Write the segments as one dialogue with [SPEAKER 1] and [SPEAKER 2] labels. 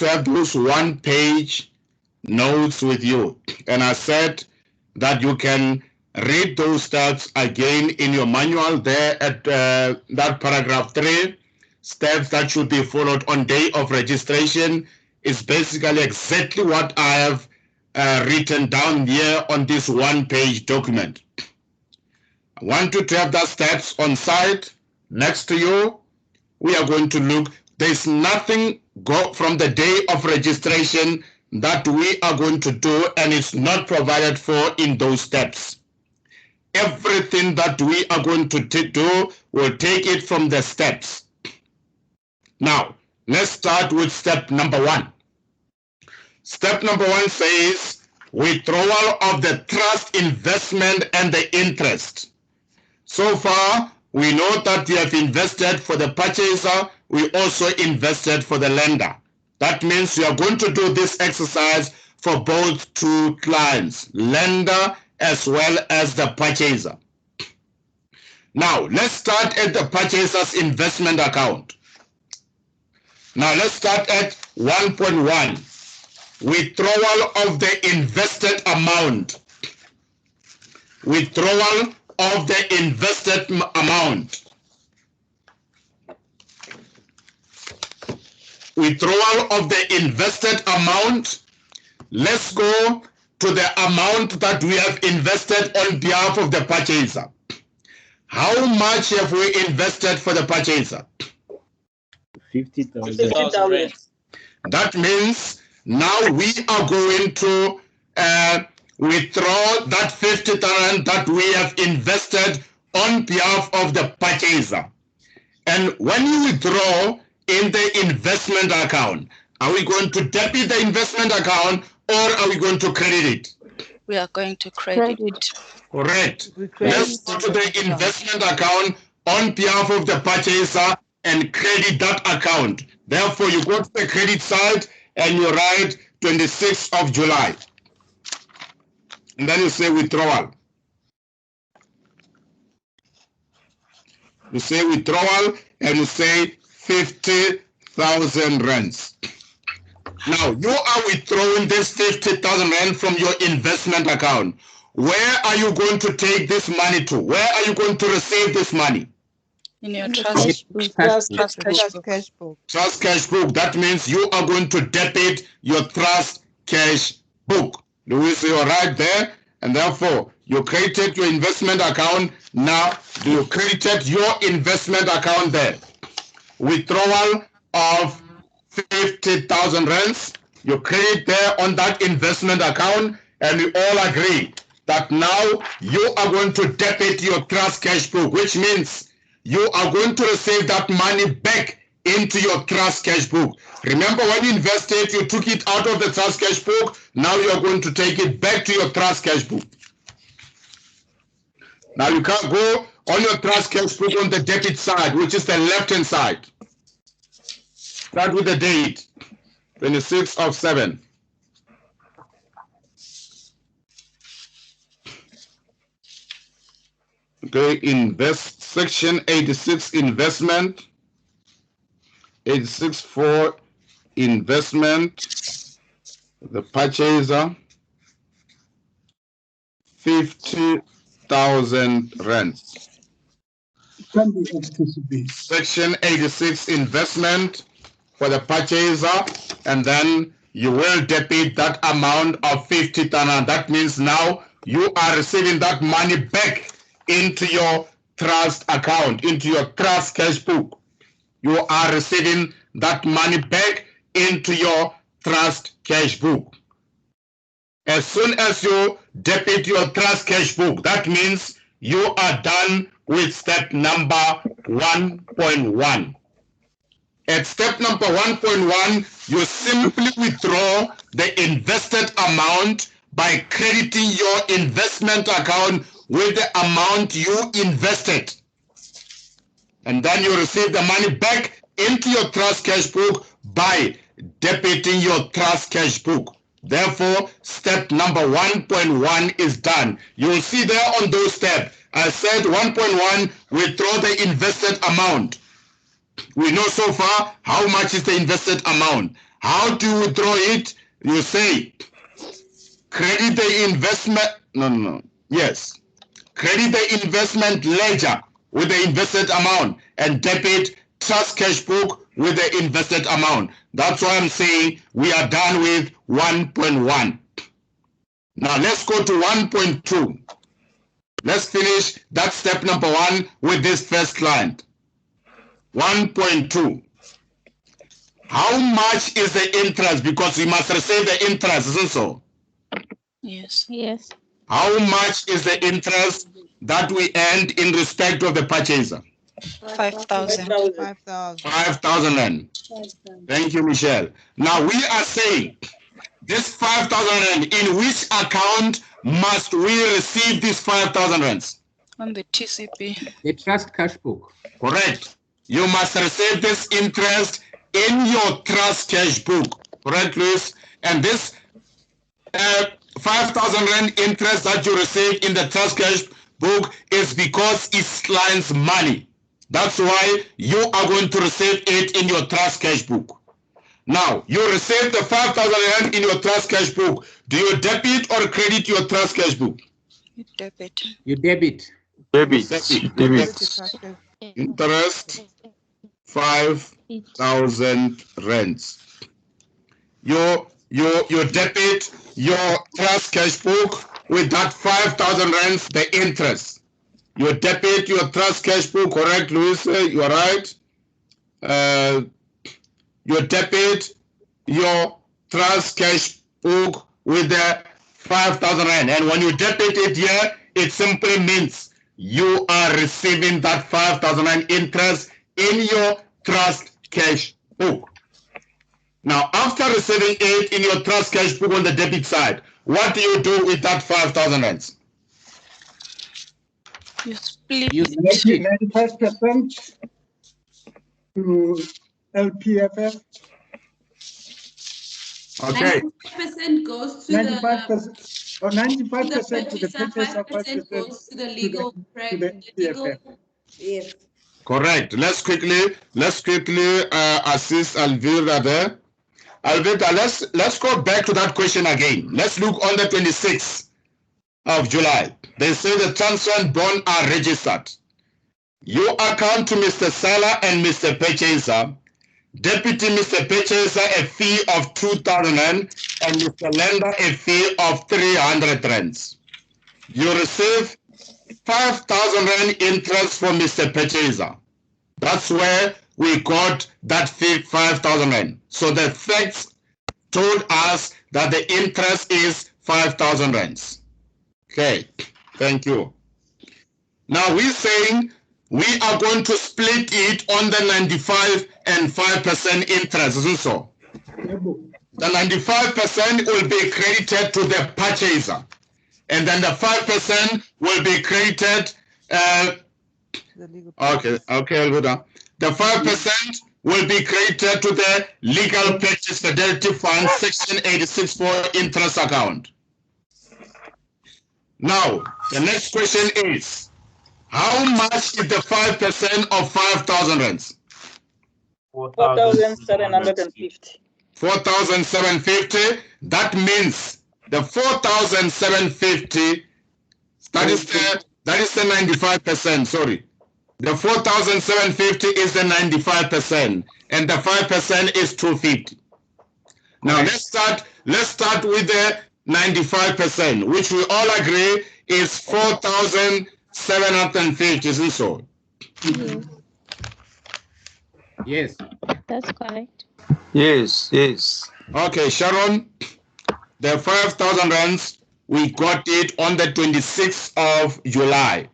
[SPEAKER 1] to have those one-page notes with you. And I said that you can read those steps again in your manual there at that paragraph 3. Steps that should be followed on day of registration is basically exactly what I have written down here on this one-page document. I want you to have that steps on side next to you. We are going to look. There's nothing go from the day of registration that we are going to do, and it's not provided for in those steps. Everything that we are going to do, we'll take it from the steps. Now, let's start with step number 1. Step number 1 says withdrawal of the trust investment and the interest. So far, we know that we have invested for the purchaser, we also invested for the lender. That means we are going to do this exercise for both two clients, lender as well as the purchaser. Now, let's start at the purchaser's investment account. Now, let's start at 1.1. Withdrawal of the invested amount. Withdrawal of the invested amount. Withdrawal of the invested amount. Let's go to the amount that we have invested on behalf of the purchaser. How much have we invested for the purchaser?
[SPEAKER 2] 50,000.
[SPEAKER 1] That means now we are going to withdraw that 50,000 that we have invested on behalf of the purchaser. And when you withdraw in the investment account, are we going to debit the investment account or are we going to credit it?
[SPEAKER 3] We are going to credit it.
[SPEAKER 1] Correct. Let's go to the investment account on behalf of the purchaser and credit that account. Therefore, you go to the credit side and you write 26th of July. And then you say withdrawal. You say withdrawal and you say 50,000 rands. Now, you are withdrawing this 50,000 rand from your investment account. Where are you going to take this money to? Where are you going to receive this money?
[SPEAKER 3] In your trust
[SPEAKER 2] cash book.
[SPEAKER 1] Trust cash book. That means you are going to debit your trust cash book. Do we see all right there? And therefore, you created your investment account. Now, you created your investment account there. Withdrawal of 50,000 rands. You credit there on that investment account, and we all agree that now you are going to debit your trust cash book, which means you are going to receive that money back into your trust cash book. Remember, when you invested, you took it out of the trust cash book. Now you are going to take it back to your trust cash book. Now you can't go on your trust cash book on the debit side, which is the left-hand side. Start with the date, 26th of 7. Okay, section 86, investment. 86 for investment. The purchaser, 50,000 rands. Section 86, investment for the purchaser, and then you will debit that amount of 50,000. That means now you are receiving that money back into your trust account, into your trust cash book. You are receiving that money back into your trust cash book. As soon as you debit your trust cash book, that means you are done with step number 1.1. At step number 1.1, you simply withdraw the invested amount by crediting your investment account with the amount you invested. And then you receive the money back into your trust cash book by debiting your trust cash book. Therefore, step number 1.1 is done. You will see there on those steps, I said 1.1, withdraw the invested amount. We know so far how much is the invested amount. How do you withdraw it? You say, credit the investment, yes. Credit the investment ledger with the invested amount and debit trust cash book with the invested amount. That's why I'm saying we are done with 1.1. Now let's go to 1.2. Let's finish that step number 1 with this first client. 1.2. How much is the interest? Because we must receive the interest, isn't so?
[SPEAKER 3] Yes.
[SPEAKER 2] Yes.
[SPEAKER 1] How much is the interest that we earned in respect of the purchaser?
[SPEAKER 3] 5,000.
[SPEAKER 2] 5,000.
[SPEAKER 1] 5,000 rand. Thank you, Michelle. Now we are saying this 5,000 rand, in which account must we receive this 5,000 rands?
[SPEAKER 3] On the TCP.
[SPEAKER 4] The trust cash book.
[SPEAKER 1] Correct. You must receive this interest in your trust cash book. Correct, Luis? And this 5,000 rand interest that you receive in the trust cash book is because it's client's money. That's why you are going to receive it in your trust cash book. Now, you receive the 5,000 rand in your trust cash book. Do you debit or credit your trust cash book?
[SPEAKER 3] You debit.
[SPEAKER 4] You debit.
[SPEAKER 1] Debit. Interest 5,000 rands. You debit your trust cash book with that 5,000 rands, the interest. You debit your trust cash book, correct, Luis? You are right. You debit your trust cash book with the 5,000 rand. And when you debit it here, it simply means you are receiving that 5,000 rand interest in your trust cash book. Now, after receiving it in your trust cash book on the debit side, what do you do with that 5,000 rands?
[SPEAKER 3] You split
[SPEAKER 4] You split it.
[SPEAKER 5] 95% to LPFF.
[SPEAKER 1] Okay.
[SPEAKER 6] 95% goes to
[SPEAKER 5] 95% or 95% to the
[SPEAKER 6] purchaser,
[SPEAKER 5] purchaser,
[SPEAKER 6] 5% goes to the legal,
[SPEAKER 5] Yes.
[SPEAKER 1] Correct. Let's quickly assist Alvira there. Alvira, let's go back to that question again. Let's look on the 26th of July. They say the transfer and bond are registered. You account to Mr. Seller and Mr. Purchaser. Deputy Mr. Purchaser a fee of 2,000 rand and Mr. Lender a fee of 300 rands. You receive 5,000 rand interest from Mr. Purchaser. That's where we got that fee, 5,000 rand. So the facts told us that the interest is 5,000 rands. Okay, thank you. Now we're saying we are going to split it on the 95 and 5% interest, isn't so? The 95% will be credited to the purchaser, and then the 5% will be credited. Okay, Alvira. The 5% will be credited to the legal purchase fidelity fund, section 86.4 interest account. Now, the next question is, how much is the 5% of 5,000 rands?
[SPEAKER 7] 4,750.
[SPEAKER 1] 4,750. That means the 4,750. That is the 95%. Sorry, the 4,750 is the 95%, and the 5% is 250. Now let's start with the 95%, which we all agree is 4,750, isn't so?
[SPEAKER 4] Yes.
[SPEAKER 2] That's correct.
[SPEAKER 8] Yes.
[SPEAKER 1] Okay, Sharon, the 5,000 rands, we got it on the 26th of July.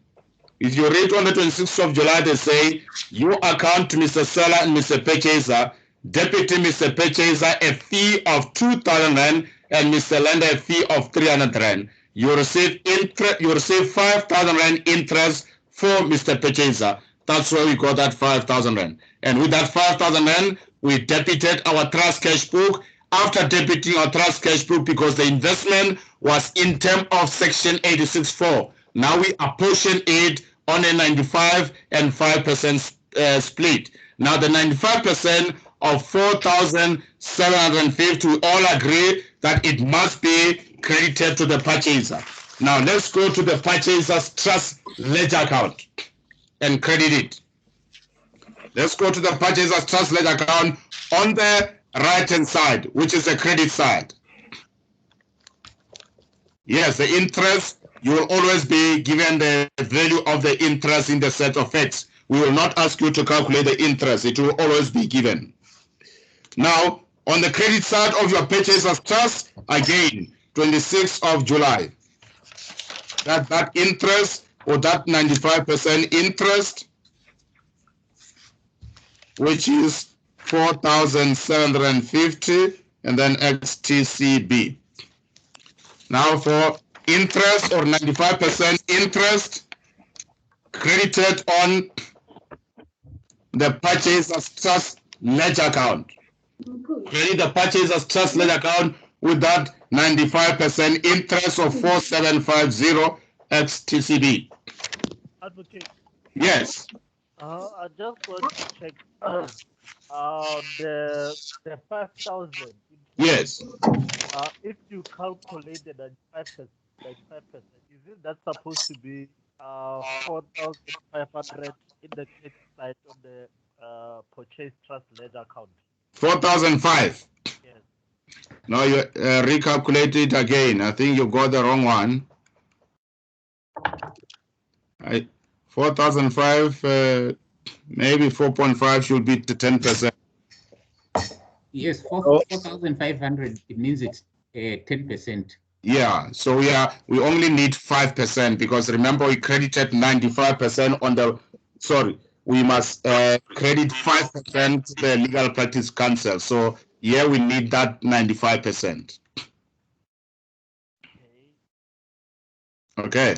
[SPEAKER 1] If you read on the 26th of July, they say, you account to Mr. Seller and Mr. Purchaser, Deputy Mr. Purchaser a fee of 2,000 rand and Mr. Lender a fee of 300 rand. You receive 5,000 rand interest for Mr. Purchaser. That's where we got that 5,000 rand. And with that 5,000 rand, we debited our trust cash book. After debiting our trust cash book, because the investment was in terms of section 86.4, now we apportion it on a 95 and 5% split. Now the 95% of 4,750. We all agree that it must be credited to the purchaser. Now let's go to the purchaser's trust ledger account and credit it. Let's go to the purchaser's trust ledger account on the right-hand side, which is the credit side. Yes, the interest, you will always be given the value of the interest in the set of facts. We will not ask you to calculate the interest. It will always be given. Now, on the credit side of your purchaser's trust, again, 26th of July. That interest, or that 95% interest, which is 4,750, and then XTCB. Now for interest, or 95% interest, credited on the purchaser's trust ledger account. Credit the purchaser's trust ledger account with that 95% interest of 4750 XTCB.
[SPEAKER 7] Advocate,
[SPEAKER 1] Yes.
[SPEAKER 7] I just want to check the 5,000.
[SPEAKER 1] Yes.
[SPEAKER 7] If you calculate the 95%, is it that supposed to be 4,500 in the credit side on the purchase trust ledger account?
[SPEAKER 1] 4,005.
[SPEAKER 7] Yes.
[SPEAKER 1] Now you recalculate it again. I think you got the wrong one. 4,005, maybe 4.5 should be to 10%.
[SPEAKER 4] Yes, 4,500. It means it's 10%.
[SPEAKER 1] Yeah, so we only need 5% because remember we credited 95% on the. Sorry, we must credit 5% to the Legal Practice Council. So here we need that 95%. Okay.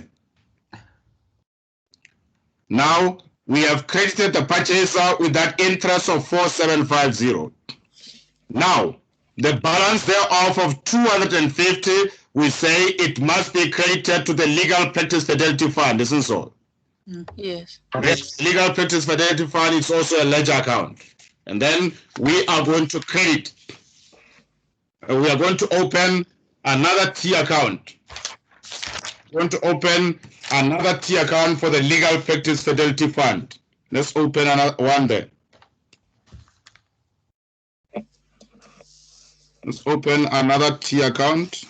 [SPEAKER 1] Now we have credited the purchaser with that interest of 4750. Now the balance thereof of 250, we say it must be credited to the Legal Practice Fidelity Fund, isn't so?
[SPEAKER 3] Yes.
[SPEAKER 1] Yes. Legal Practice Fidelity Fund is also a ledger account. And then we are going to credit. We are going to open another T account. We're going to open another T account for the Legal Practice Fidelity Fund. Let's open another one there. Let's open another T account.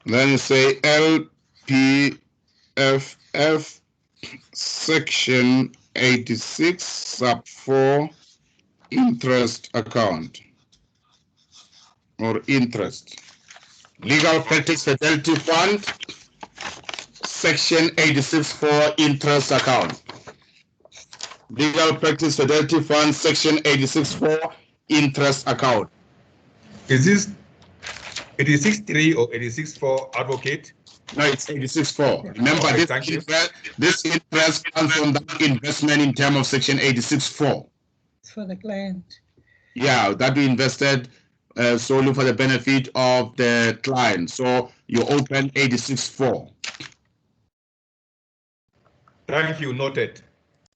[SPEAKER 1] Then you say LPFF section 86 sub 4 interest account or interest. Legal Practice Fidelity Fund section 86.4 interest account. Legal Practice Fidelity Fund section 86.4 interest account.
[SPEAKER 8] Is this 86.3 or 86.4, advocate?
[SPEAKER 1] No, it's 86.4. Remember,
[SPEAKER 8] Okay,
[SPEAKER 1] this interest comes from that investment in terms of section 86.4.
[SPEAKER 2] For the client.
[SPEAKER 1] Yeah, that we invested solely for the benefit of the client. So you open 86.4.
[SPEAKER 8] Thank you, noted.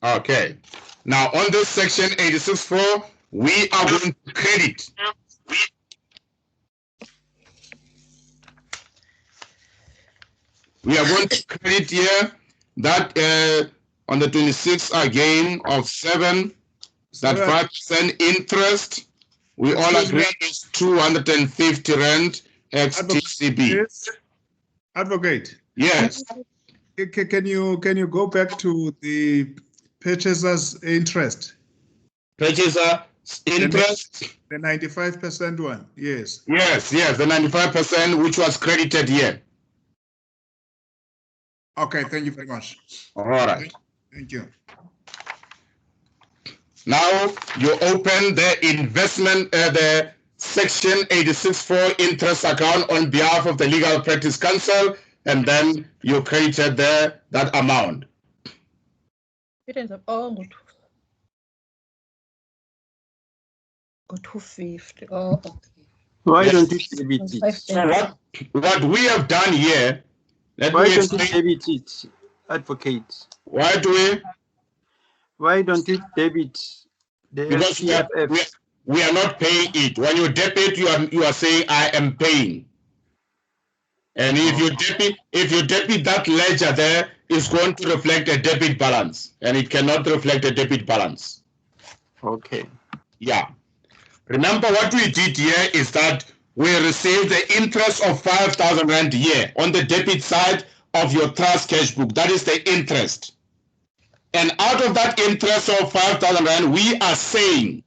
[SPEAKER 1] Okay. Now on this section 86.4, we are going to credit. We are going to credit here that on the 26th again of 7, that 5% interest. We all agree is 250 rand XTCB.
[SPEAKER 5] Yes. Advocate.
[SPEAKER 1] Yes.
[SPEAKER 5] Can you go back to the purchaser's interest?
[SPEAKER 1] Purchaser interest.
[SPEAKER 5] The 95% one. Yes.
[SPEAKER 1] Yes, the 95% which was credited here.
[SPEAKER 5] Okay, thank you very much.
[SPEAKER 1] All right.
[SPEAKER 5] Thank you.
[SPEAKER 1] Now you open the investment, the section 86.4 interest account on behalf of the Legal Practice Council, and then you credited there that amount.
[SPEAKER 2] It ends up all go 250. Oh, okay.
[SPEAKER 9] Why
[SPEAKER 1] Yes.
[SPEAKER 9] don't you CBT?
[SPEAKER 1] So what we have done here Let
[SPEAKER 9] Why
[SPEAKER 1] me
[SPEAKER 9] don't you
[SPEAKER 1] explain.
[SPEAKER 9] debit it, advocate?
[SPEAKER 1] Why do we?
[SPEAKER 9] Why don't you debit the
[SPEAKER 1] Because
[SPEAKER 9] LPFF?
[SPEAKER 1] we are not paying it. When you debit, you are saying I am paying. And if you debit that ledger there, it's going to reflect a debit balance, and it cannot reflect a debit balance.
[SPEAKER 9] Okay.
[SPEAKER 1] Yeah. Remember what we did here is that we received the interest of 5,000 Rand a year on the debit side of your trust cash book. That is the interest. And out of that interest of 5,000 Rand, we are saying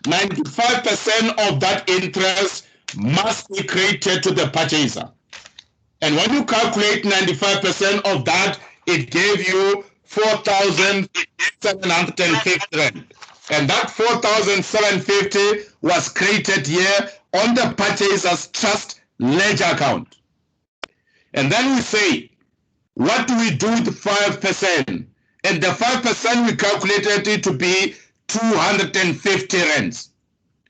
[SPEAKER 1] 95% of that interest must be credited to the purchaser. And when you calculate 95% of that, it gave you 4,750 Rand. And that 4,750 was created here on the purchaser's trust ledger account. And then we say, what do we do with 5%? And the 5% we calculated it to be 250 Rands.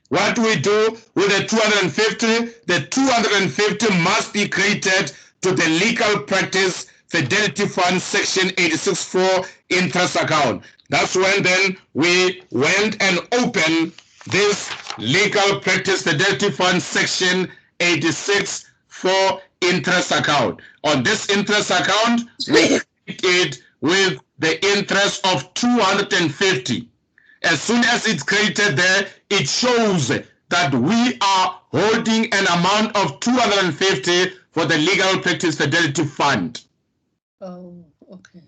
[SPEAKER 1] What do we do with the 250? The 250 must be credited to the Legal Practice Fidelity Fund Section 86.4 interest account. That's when then we went and opened this Legal Practice Fidelity Fund Section 86.4 interest account. On this interest account, we credit with the interest of 250. As soon as it's created there, it shows that we are holding an amount of 250 for the Legal Practice Fidelity Fund.
[SPEAKER 2] Oh, okay.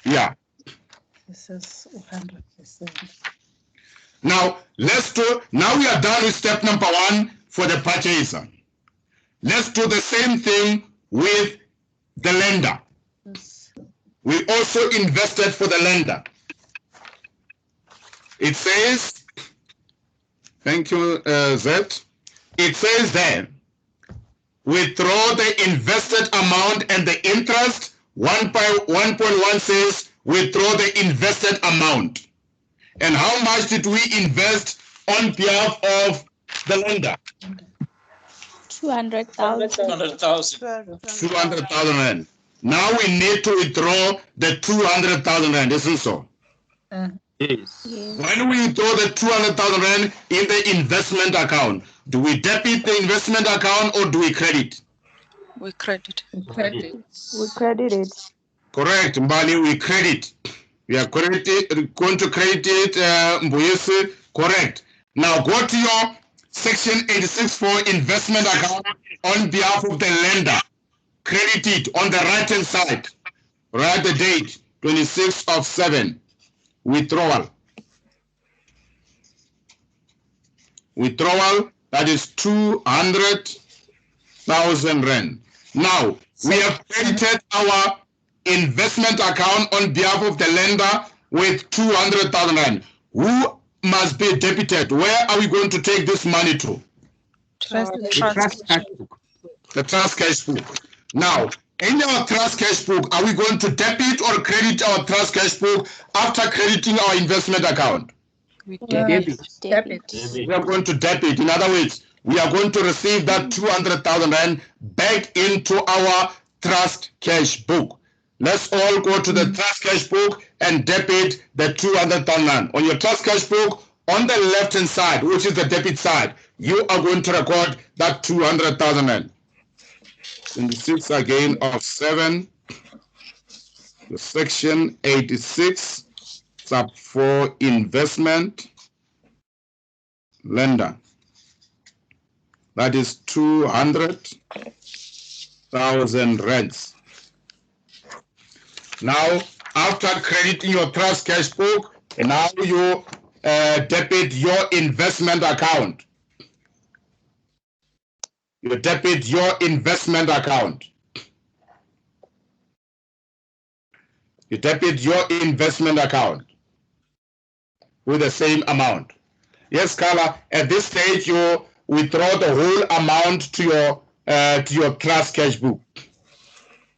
[SPEAKER 1] Yeah.
[SPEAKER 2] This is 100%.
[SPEAKER 1] Now now we are done with step number 1 for the purchaser. Let's do the same thing with the lender.
[SPEAKER 2] Yes.
[SPEAKER 1] We also invested for the lender. It says, thank you, Zed. It says there, withdraw the invested amount and the interest. 1.1 says, withdraw the invested amount. And how much did we invest on behalf of the lender?
[SPEAKER 10] 200,000.
[SPEAKER 1] 200,000 Rand. Now we need to withdraw the 200,000 Rand, isn't so?
[SPEAKER 9] Yes.
[SPEAKER 1] When we withdraw the 200,000 Rand in the investment account, do we debit the investment account or do we credit?
[SPEAKER 3] We credit.
[SPEAKER 2] Credit.
[SPEAKER 10] We credit it.
[SPEAKER 1] Correct, Mbali, we credit. We are going to credit it, Mbuyisi, correct. Now go to your Section 86.4 investment account on behalf of the lender. Credit it on the right-hand side. Write the date, 26th of 7. Withdrawal. Withdrawal, that is 200,000 Rand. Now, we have credited our investment account on behalf of the lender with 200,000 Rand. Who must be debited? Where are we going to take this money to?
[SPEAKER 2] Trust
[SPEAKER 4] The trust cash book.
[SPEAKER 1] The trust cash book. Now, in our trust cash book, are we going to debit or credit our trust cash book after crediting our investment account?
[SPEAKER 3] We
[SPEAKER 4] Debit.
[SPEAKER 2] Debit.
[SPEAKER 1] We are going to debit. In other words, we are going to receive that 200,000 Rand back into our trust cash book. Let's all go to the trust cash book and debit the 200,000 Rand. On your trust cash book, on the left-hand side, which is the debit side, you are going to record that 200,000 Rand. 26 again of 7, the section 86, sub 4 investment, lender. That is 200,000 Rands. Now, after crediting your trust cash book, now you debit your investment account. You debit your investment account. You debit your investment account with the same amount. Yes, Carla, at this stage you withdraw the whole amount to your trust cash book.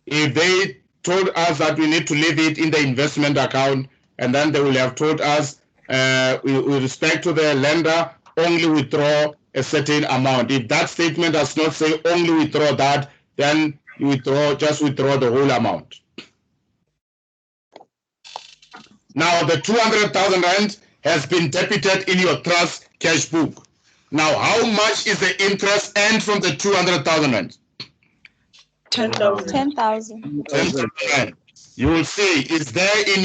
[SPEAKER 1] If they told us that we need to leave it in the investment account, and then they will have told us with respect to the lender, only withdraw a certain amount. If that statement does not say only withdraw that, then You just withdraw the whole amount. Now the 200,000 rand has been debited in your trust cash book. Now how much is the interest earned from the 200,000 rand?
[SPEAKER 3] 10,000.
[SPEAKER 10] 10,000.
[SPEAKER 1] 10,000 rand. You will see it's there in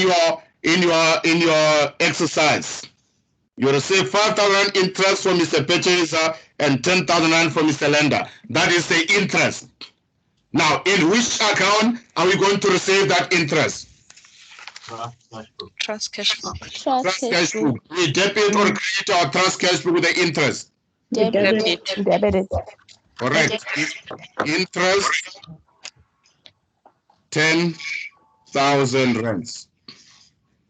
[SPEAKER 1] your exercise. You receive 5,000 rand interest from Mr. Purchaser and 10,000 rand from Mr. Lender. That is the interest. Now, in which account are we going to receive that interest?
[SPEAKER 3] Trust cash book.
[SPEAKER 1] Trust cash book. We debit or credit our trust cash book with the interest.
[SPEAKER 3] Debit.
[SPEAKER 10] Debit.
[SPEAKER 1] Correct. Interest 10,000 rands.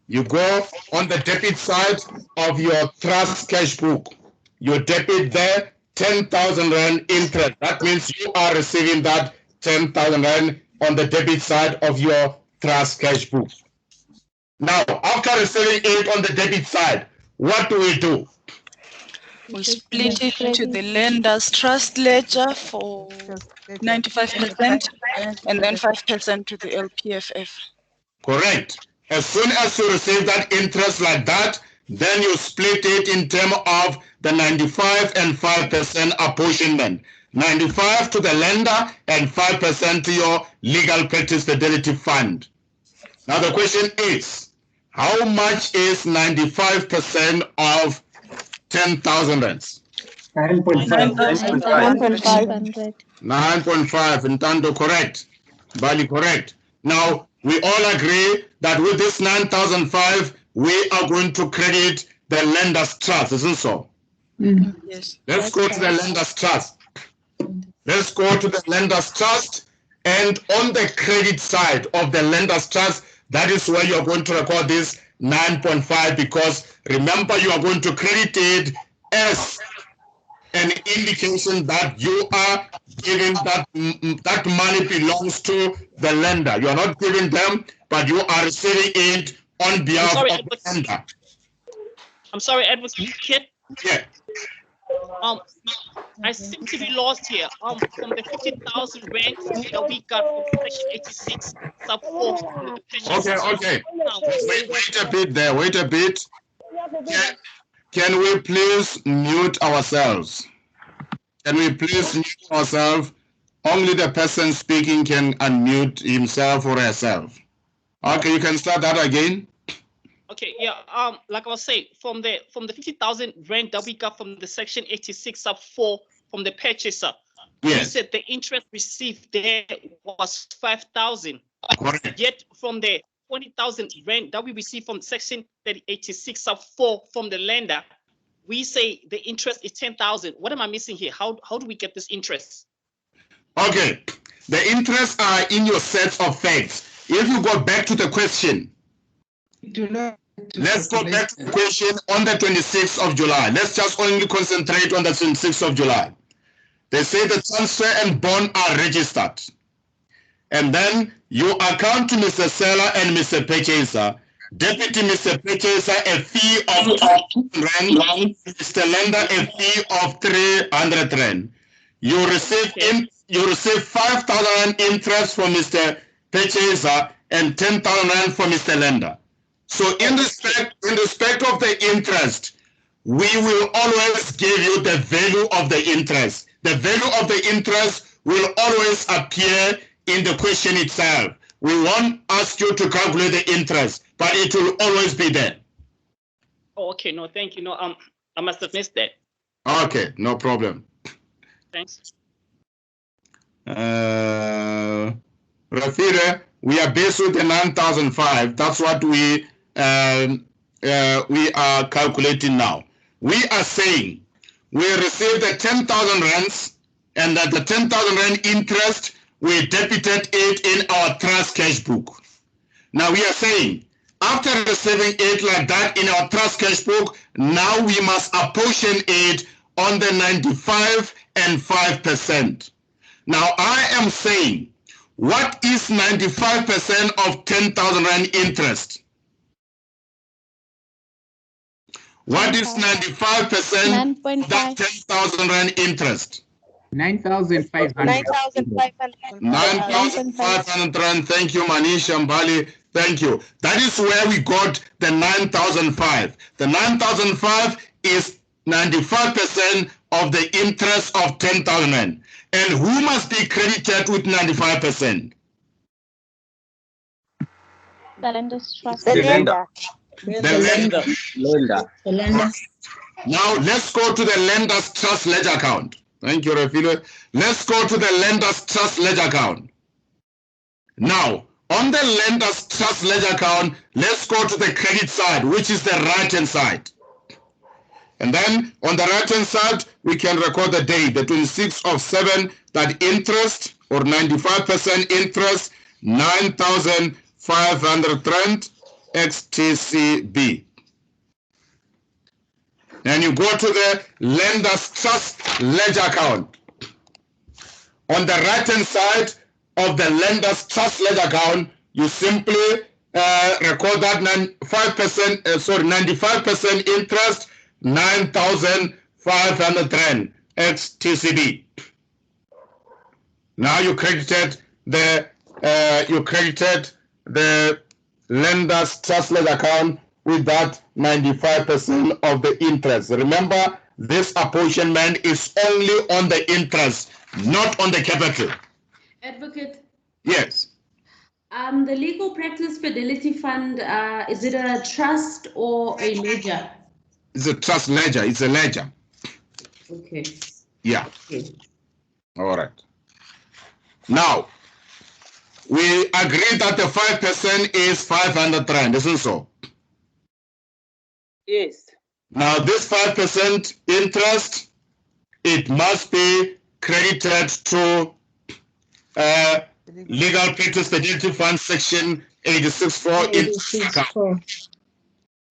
[SPEAKER 1] You go on the debit side of your trust cash book. You debit there 10,000 rand interest. That means you are receiving that 10,000 rand on the debit side of your trust cash book. Now, after receiving it on the debit side, what do we do?
[SPEAKER 3] We split it to the lender's trust ledger for 95% and then 5% to the LPFF.
[SPEAKER 1] Correct. As soon as you receive that interest like that, then you split it in terms of the 95 and 5% apportionment. 95 to the lender and 5% to your legal practice fidelity fund. Now the question is, how much is 95% of 10,000 rands?
[SPEAKER 9] 9.5.
[SPEAKER 10] 9.5.
[SPEAKER 1] 9.5, Intando correct. Bali correct. Now, we all agree that with this 9,005, we are going to credit the lender's trust, isn't so?
[SPEAKER 3] Yes.
[SPEAKER 1] Let's go to the lender's trust. Let's go to the lender's trust, and on the credit side of the lender's trust, that is where you're going to record this 9.5, because remember, you are going to credit it as an indication that you are giving that money belongs to the lender. You are not giving them, but you are receiving it on behalf of the lender.
[SPEAKER 11] I'm sorry, Advocate.
[SPEAKER 1] Yeah.
[SPEAKER 11] I seem to be lost here. From the 50,000 rand that we got from Section 86, sub 4.
[SPEAKER 1] Okay. Wait a bit there. Wait a bit. Can we please mute ourselves? Can we please mute ourselves? Only the person speaking can unmute himself or herself. Okay, you can start that again.
[SPEAKER 11] Okay, yeah. Like I was saying, from the 50,000 rand that we got from the Section 86 sub 4 from the purchaser,
[SPEAKER 1] yes,
[SPEAKER 11] we said the interest received there was 5,000.
[SPEAKER 1] Correct.
[SPEAKER 11] Yet from the 20,000 rand that we received from Section 86 sub 4 from the lender, we say the interest is 10,000. What am I missing here? How do we get this interest?
[SPEAKER 1] Okay, the interests are in your sets of facts. If you go back to the question, let's go back to the question on the 26th of July. Let's just only concentrate on the 26th of July. They say the transfer and bond are registered. And then you account to Mr. Seller and Mr. Purchaser. Deputy Mr. Purchaser a fee of 200 rand, Mr. Lender a fee of 300 rand. You receive 5,000 interest from Mr. Purchaser and 10,000 rand from Mr. Lender. So in respect of the interest, we will always give you the value of the interest. The value of the interest will always appear in the question itself. We won't ask you to calculate the interest, but it will always be there.
[SPEAKER 11] Oh, okay, no, thank you. No, I must have missed that.
[SPEAKER 1] Okay, no problem.
[SPEAKER 11] Thanks.
[SPEAKER 1] Rafire, we are based with the 9,005. That's what we are calculating now. We are saying we received the 10,000 rands, and that the 10,000 rand interest, we debited it in our trust cash book. Now we are saying, after receiving it like that in our trust cash book, now we must apportion it on the 95 and 5%. Now I am saying, what is 95% of 10,000 rand interest? What is 95% of that 10,000 rand interest?
[SPEAKER 4] 9,500.
[SPEAKER 1] 9,500. Thank you, Manish Ambali. Thank you. That is where we got the 9,005. The 9,005 is 95% of the interest of 10,000. And who must be credited with 95%?
[SPEAKER 10] The lender's trust.
[SPEAKER 9] The lender.
[SPEAKER 1] The lender. Now let's go to the lender's trust ledger account. Thank you, Refilo. Let's go to the lender's trust ledger account. Now, on the lender's trust ledger account, let's go to the credit side, which is the right-hand side. And then on the right-hand side, we can record the date, the 26th of 7, that interest or 95% interest, 9,500 Rand XTCB. And you go to the lender's trust ledger account. On the right-hand side of the lender's trust ledger account, you simply record that 95% interest, 9,500 Rand XTCB. Now you credited the lender's trust ledger account with that 95% of the interest. Remember, this apportionment is only on the interest, not on the capital.
[SPEAKER 6] Advocate,
[SPEAKER 1] Yes.
[SPEAKER 6] the Legal Practice Fidelity Fund, is it a trust or a ledger?
[SPEAKER 1] It's a trust ledger. It's a ledger.
[SPEAKER 6] Okay.
[SPEAKER 1] Yeah.
[SPEAKER 6] Okay.
[SPEAKER 1] All right. Now, we agree that the 5% is 500 Rand, isn't so?
[SPEAKER 9] Yes.
[SPEAKER 1] Now, this 5% interest, it must be credited to Legal Practice Fidelity Fund Section 86.4 interest account.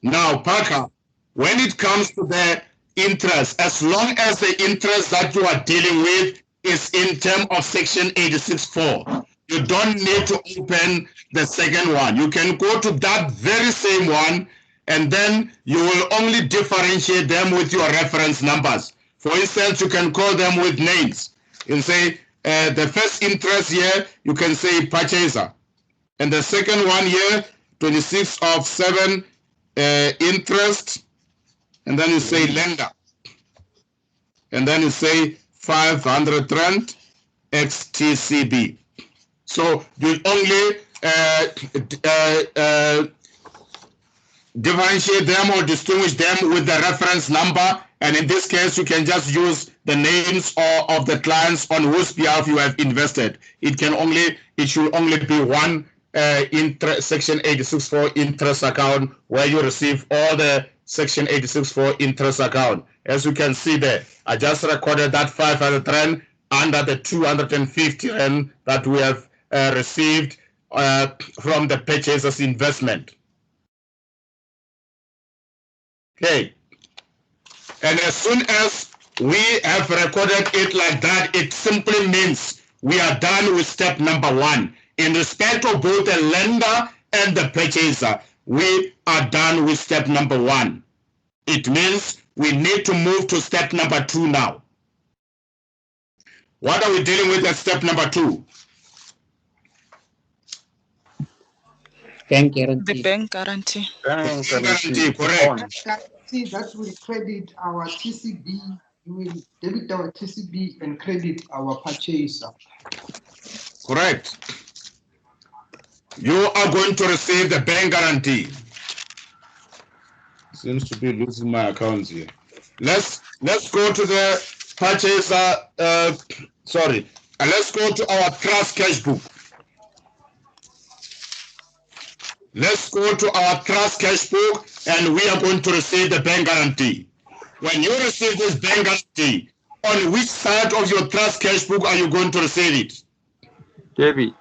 [SPEAKER 1] Now, Parker, when it comes to the interest, as long as the interest that you are dealing with is in terms of Section 86.4, you don't need to open the second one. You can go to that very same one, and then you will only differentiate them with your reference numbers. For instance, you can call them with names. You can say the first interest here, you can say purchaser. And the second one here, 26 of 7 interest, and then you say lender. And then you say 500 Rand XTCB. So you only differentiate them or distinguish them with the reference number, and in this case you can just use the names of the clients on whose behalf you have invested. It should only be one Section 86.4 interest account where you receive all the Section 86.4 interest account. As you can see there, I just recorded that 500 Rand under the 250 Rand that we have received from the purchaser's investment. Okay. And as soon as we have recorded it like that, it simply means we are done with step number 1. In respect of both the lender and the purchaser, we are done with step number 1. It means we need to move to step number 2 now. What are we dealing with at step number 2?
[SPEAKER 3] The bank guarantee.
[SPEAKER 1] Bank guarantee, correct.
[SPEAKER 12] See, that will credit our TCB, you will debit our TCB and credit our purchaser.
[SPEAKER 1] Correct. You are going to receive the bank guarantee. Seems to be losing my accounts here. Let's go to the purchaser. Let's go to our trust cash book. Let's go to our trust cash book, and we are going to receive the bank guarantee. When you receive this bank guarantee, on which side of your trust cash book are you going to receive it?
[SPEAKER 9] Debit.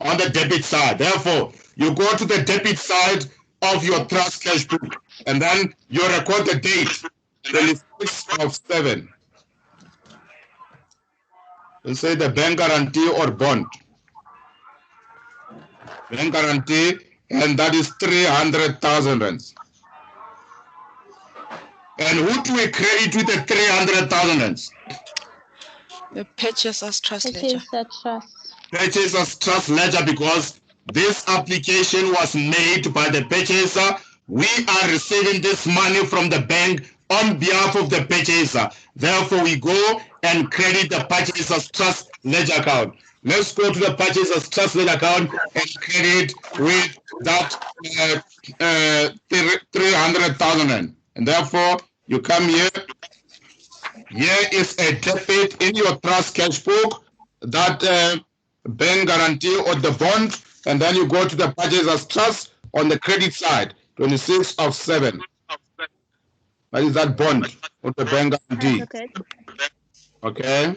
[SPEAKER 1] On the debit side. Therefore, you go to the debit side of your trust cash book, and then you record the date, 26th of 7. You say the bank guarantee or bond. Bank guarantee, and that is 300,000 rands. And who do we credit with the 300,000 rands?
[SPEAKER 3] The purchaser's trust ledger.
[SPEAKER 1] Purchaser's trust ledger, because this application was made by the purchaser. We are receiving this money from the bank on behalf of the purchaser. Therefore, we go and credit the purchaser's trust ledger account. Let's go to the purchaser's trust ledger account and credit with that 300,000. And therefore, you come here. Here is a debit in your trust cash book, that bank guarantee or the bond, and then you go to the purchaser's trust on the credit side, 26 of 7. That is that bond of the bank guarantee.
[SPEAKER 10] Advocate.
[SPEAKER 1] Okay.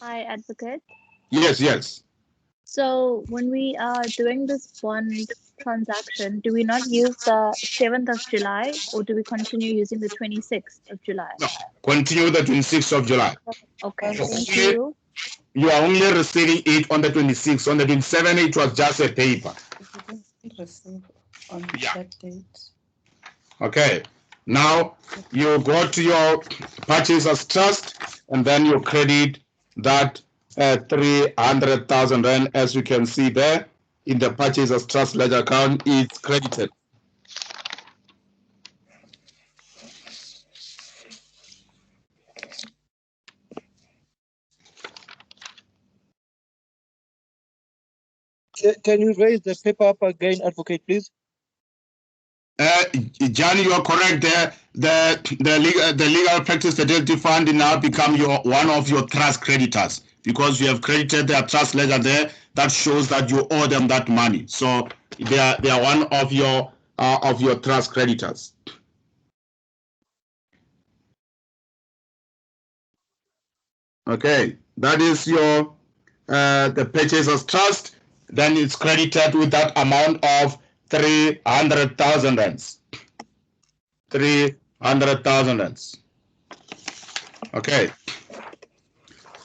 [SPEAKER 10] Hi, advocate.
[SPEAKER 1] Yes, yes.
[SPEAKER 10] So when we are doing this bond transaction, do we not use the 7th of July, or do we continue using the 26th of July?
[SPEAKER 1] No, continue the 26th of July.
[SPEAKER 10] Okay,
[SPEAKER 1] So
[SPEAKER 10] thank you.
[SPEAKER 1] You are only receiving it on the 26th. On the 27th, it was just a paper.
[SPEAKER 2] Receive on that date.
[SPEAKER 1] Okay. Now you go to your purchaser's trust, and then you credit that 300,000 rand, as you can see there in the purchaser's trust ledger account. It's credited.
[SPEAKER 13] Can you raise the paper up again, advocate, please?
[SPEAKER 1] John, you are correct there. The legal practice fidelity fund now become one of your trust creditors, because you have credited their trust ledger there. That shows that you owe them that money. So they are one of your trust creditors. Okay, that is your the purchaser's trust. Then it's credited with that amount of 300,000 rands. 300,000 rands. Okay.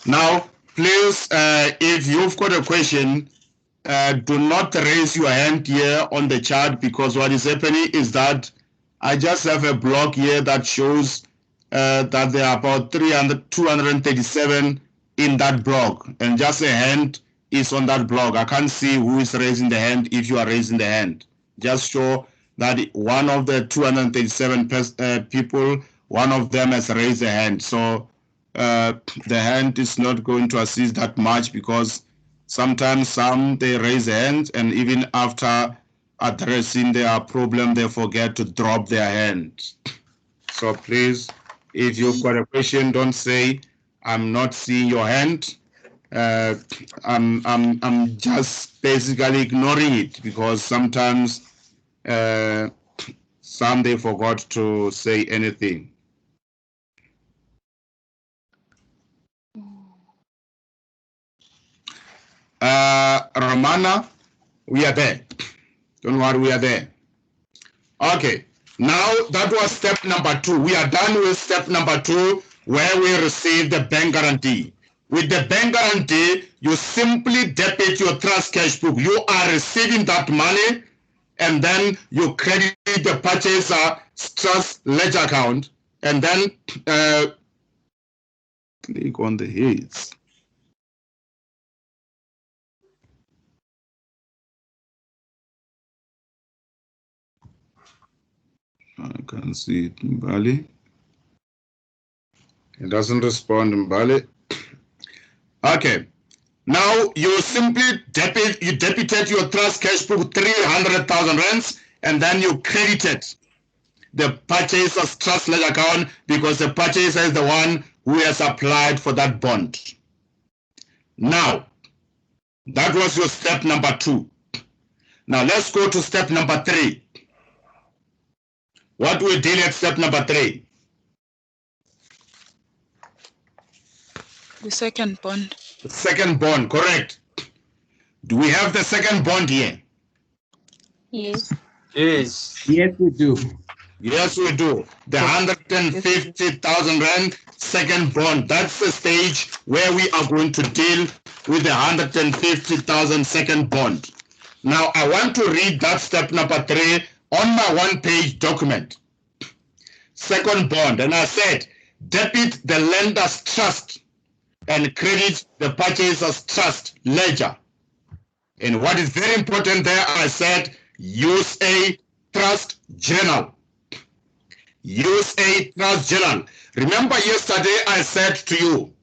[SPEAKER 1] Now, please, if you've got a question, do not raise your hand here on the chart, because what is happening is that I just have a block here that shows that there are about 237 in that block, and just a hand is on that block. I can't see who is raising the hand. If you are raising the hand, just show that one of the 237 people, one of them has raised a hand. So the hand is not going to assist that much, because sometimes some they raise hands, and even after addressing their problem, they forget to drop their hand. So please, if you've got a question, don't say, "I'm not seeing your hand." I'm just basically ignoring it, because sometimes some they forgot to say anything. Romana, we are there. Don't worry, we are there. Okay, now that was step number 2. We are done with step number 2, where we receive the bank guarantee. With the bank guarantee, you simply debit your trust cash book. You are receiving that money, and then you credit the purchaser's trust ledger account, and then click on the heads. I can see it in Bali. It doesn't respond in Bali. Okay. Now you simply debited your trust cash book 300,000 rands, and then you credited the purchaser's trust ledger account, because the purchaser is the one who has applied for that bond. Now, that was your step number 2. Now let's go to step number 3. What we did at step number 3?
[SPEAKER 3] The second bond.
[SPEAKER 1] The second bond, correct. Do we have the second bond here?
[SPEAKER 10] Yes.
[SPEAKER 9] Yes.
[SPEAKER 4] Yes, we do.
[SPEAKER 1] Yes, we do. The 150,000 rand second bond. That's the stage where we are going to deal with the 150,000 second bond. Now, I want to read that step number 3 on my one-page document. Second bond, and I said, debit the lender's trust and credit the purchaser's trust ledger. And what is very important there, I said, use a trust journal. Use a trust journal. Remember yesterday I said to you,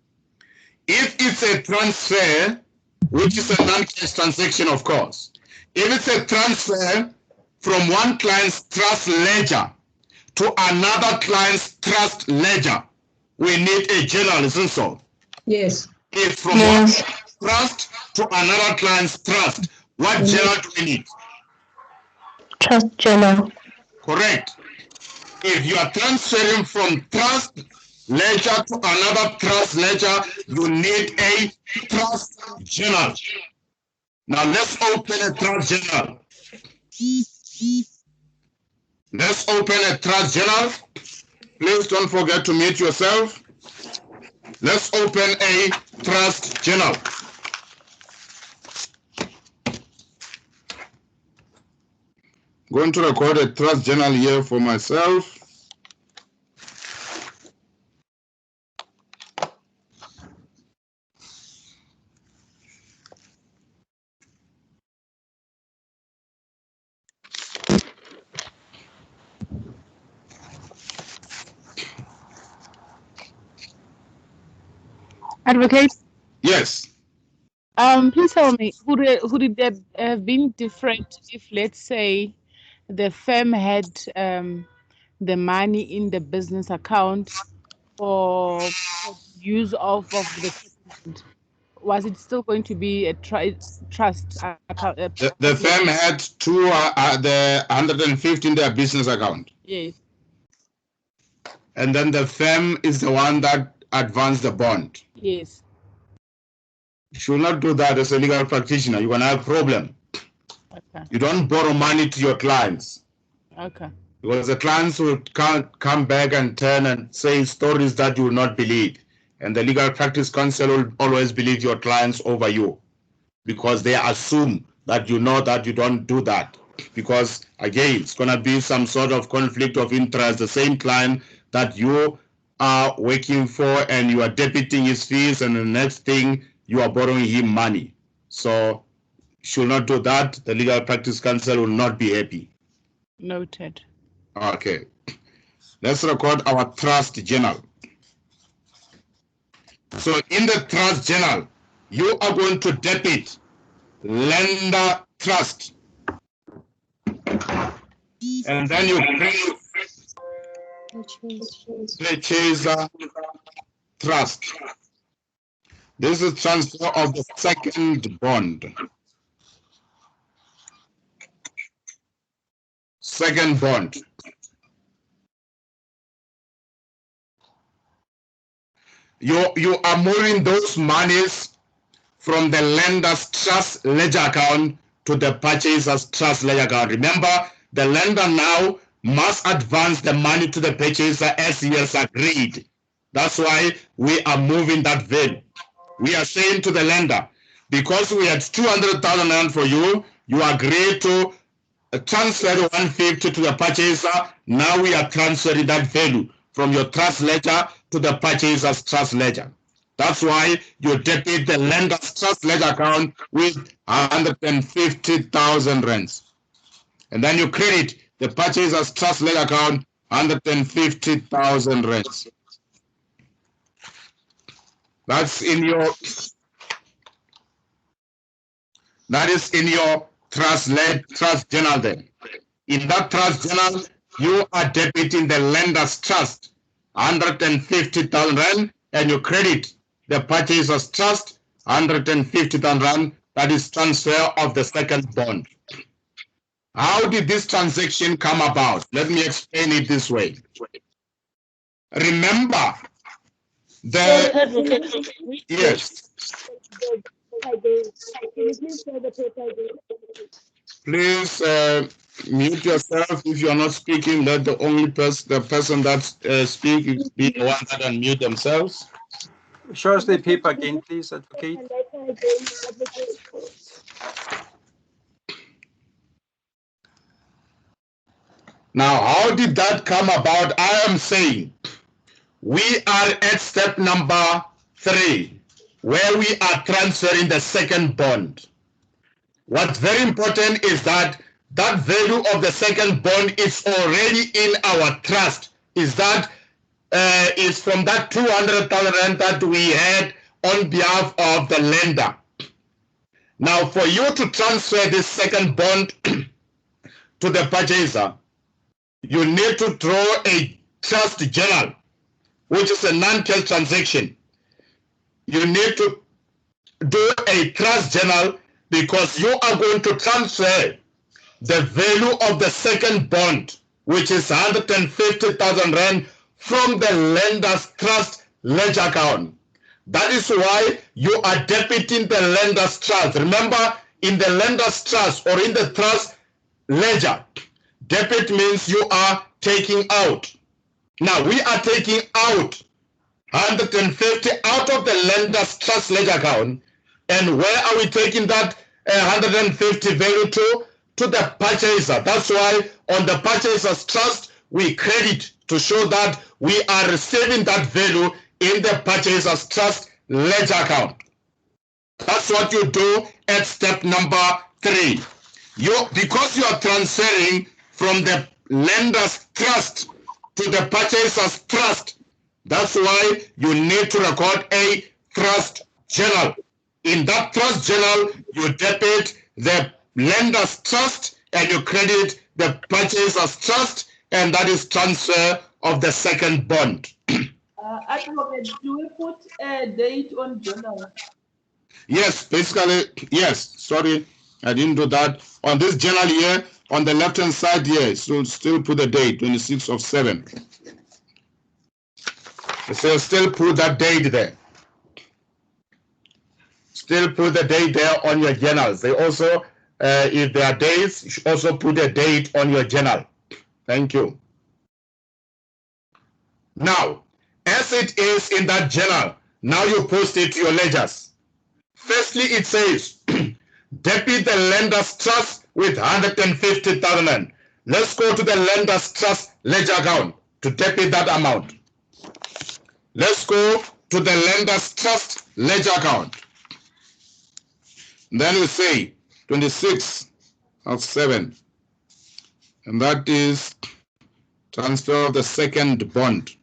[SPEAKER 1] if it's a transfer, which is a non-cash transaction, of course, if it's a transfer from one client's trust ledger to another client's trust ledger, we need a journal, isn't so?
[SPEAKER 14] Yes.
[SPEAKER 1] If from one trust to another client's trust, what journal do we need?
[SPEAKER 10] Trust journal.
[SPEAKER 1] Correct. If you are transferring from trust ledger to another trust ledger, you need a trust journal. Now let's open a trust journal. Let's open a trust journal. Please don't forget to mute yourself. Let's open a trust journal. Going to record a trust journal here for myself.
[SPEAKER 15] Advocate,
[SPEAKER 1] Yes.
[SPEAKER 15] please tell me, would it have been different if, let's say, the firm had the money in the business account for use of the settlement? Was it still going to be a trust account?
[SPEAKER 1] The firm had the 150 in their business account.
[SPEAKER 15] Yes.
[SPEAKER 1] And then the firm is the one that advanced the bond.
[SPEAKER 15] Yes.
[SPEAKER 1] You should not do that as a legal practitioner. You're going to have a problem.
[SPEAKER 15] Okay.
[SPEAKER 1] You don't borrow money to your clients.
[SPEAKER 15] Okay.
[SPEAKER 1] Because the clients will come back and turn and say stories that you will not believe. And the legal practice counsel will always believe your clients over you. Because they assume that you know that you don't do that. Because again, it's going to be some sort of conflict of interest. The same client that you are working for and you are debiting his fees, and the next thing you are borrowing him money. So should not do that. The legal practice counsel will not be happy.
[SPEAKER 15] Noted.
[SPEAKER 1] Okay. Let's record our trust journal. So in the trust journal, you are going to debit lender trust. And then you create purchaser trust. This is transfer of the second bond. Second bond. You are moving those monies from the lender's trust ledger account to the purchaser's trust ledger account. Remember, the lender now must advance the money to the purchaser as he has agreed. That's why we are moving that value. We are saying to the lender, because we had 200,000 rand for you, you agreed to transfer 150 to the purchaser. Now we are transferring that value from your trust ledger to the purchaser's trust ledger. That's why you debit the lender's trust ledger account with 150,000 rands. And then you credit the purchaser's trust ledger account 150,000 rands. That is in your trust journal then. In that trust journal, you are debiting the lender's trust 150,000 rand, and you credit the purchaser's trust 150,000 rand. That is transfer of the second bond. How did this transaction come about? Let me explain it this way. Remember, yes. Please mute yourself if you are not speaking. Let the only the person that speaks be the one that unmute themselves.
[SPEAKER 9] Show us the paper again, please, Advocate.
[SPEAKER 1] Now, how did that come about? I am saying we are at step number 3. where we are transferring the second bond. What's very important is that that value of the second bond is already in our trust. Is from that 200,000 rand that we had on behalf of the lender. Now, for you to transfer this second bond to the purchaser, you need to draw a trust journal, which is a non-cash transaction. You need to do a trust journal because you are going to transfer the value of the second bond, which is 150,000 rand, from the lender's trust ledger account. That is why you are debiting the lender's trust. Remember, in the lender's trust or in the trust ledger, debit means you are taking out. Now, we are taking out 150 out of the lender's trust ledger account. And where are we taking that 150 value to? To the purchaser. That's why on the purchaser's trust, we credit to show that we are receiving that value in the purchaser's trust ledger account. That's what you do at step number 3. Because you are transferring from the lender's trust to the purchaser's trust, that's why you need to record a trust journal. In that trust journal, you debit the lender's trust and you credit the purchaser's trust, and that is transfer of the second bond.
[SPEAKER 14] Advocate, do we put a date on journal?
[SPEAKER 1] Yes, basically, yes. Sorry, I didn't do that. On this journal here, on the left-hand side here, so still put the date, 26th of 7. So still put that date there. Still put the date there on your journals. They also, if there are dates, you should also put a date on your journal. Thank you. Now, as it is in that journal, now you post it to your ledgers. Firstly, it says, debit the lender's trust with 150,000. Let's go to the lender's trust ledger account to debit that amount. Let's go to the lender's trust ledger account. Then we say 26 of 7. And that is transfer of the second bond.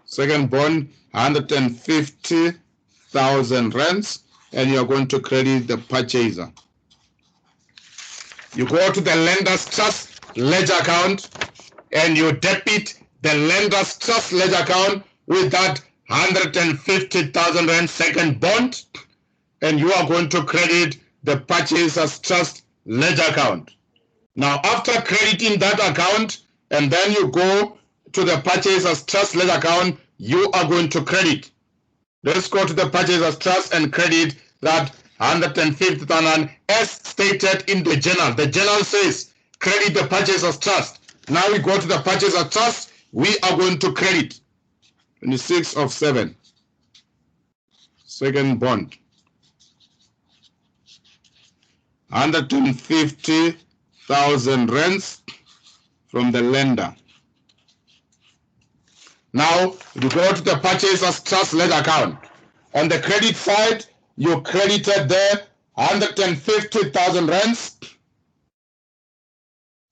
[SPEAKER 1] Second bond, 150,000 rands, and you're going to credit the purchaser. You go to the lender's trust ledger account and you debit the lender's trust ledger account with that 150,000 rand second bond, and you are going to credit the purchaser's trust ledger account. Now, after crediting that account, and then you go to the purchaser's trust ledger account, you are going to credit. Let's go to the purchaser's trust and credit that 150,000 as stated in the journal. The journal says credit the purchaser's trust. Now we go to the purchaser's trust, we are going to credit 26 of 7. Second bond. 150,000 rands from the lender. Now, you go to the purchaser's trust ledger account. On the credit side, you credited there 150,000 rands.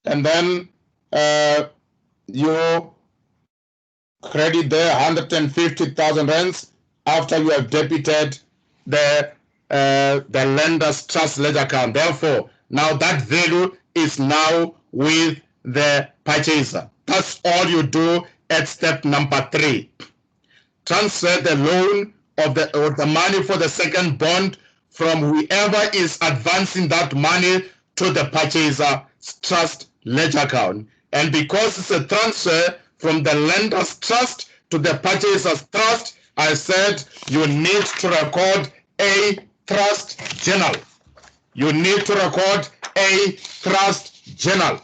[SPEAKER 1] And then you credit there 150,000 rands after you have debited the lender's trust ledger account. Therefore, now that value is now with the purchaser. That's all you do at step number 3. Transfer the loan of the money for the second bond from whoever is advancing that money to the purchaser's trust ledger account. And because it's a transfer from the lender's trust to the purchaser's trust, I said you need to record a trust journal. You need to record a trust journal.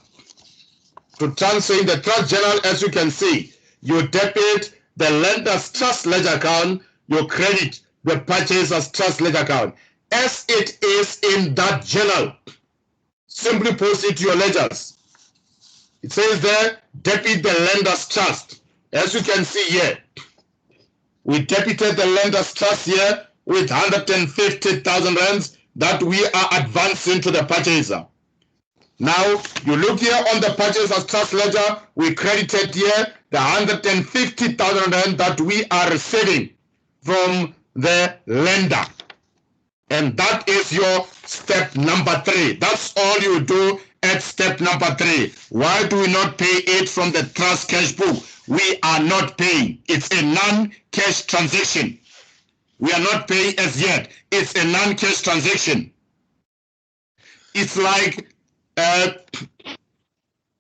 [SPEAKER 1] To transfer in the trust journal, as you can see, you debit the lender's trust ledger account, you credit the purchaser's trust ledger account. As it is in that journal, simply post it to your ledgers. It says there, debit the lender's trust. As you can see here, We debited the lender's trust here with 150,000 rands that we are advancing to the purchaser. Now, you look here on the purchaser's trust ledger, we credited here the 150,000 rand that we are receiving from the lender. And that is your step number 3. That's all you do at step number 3. Why do we not pay it from the trust cash book? We are not paying. It's a non-cash transaction. We are not paying as yet. It's a non-cash transaction. It's like,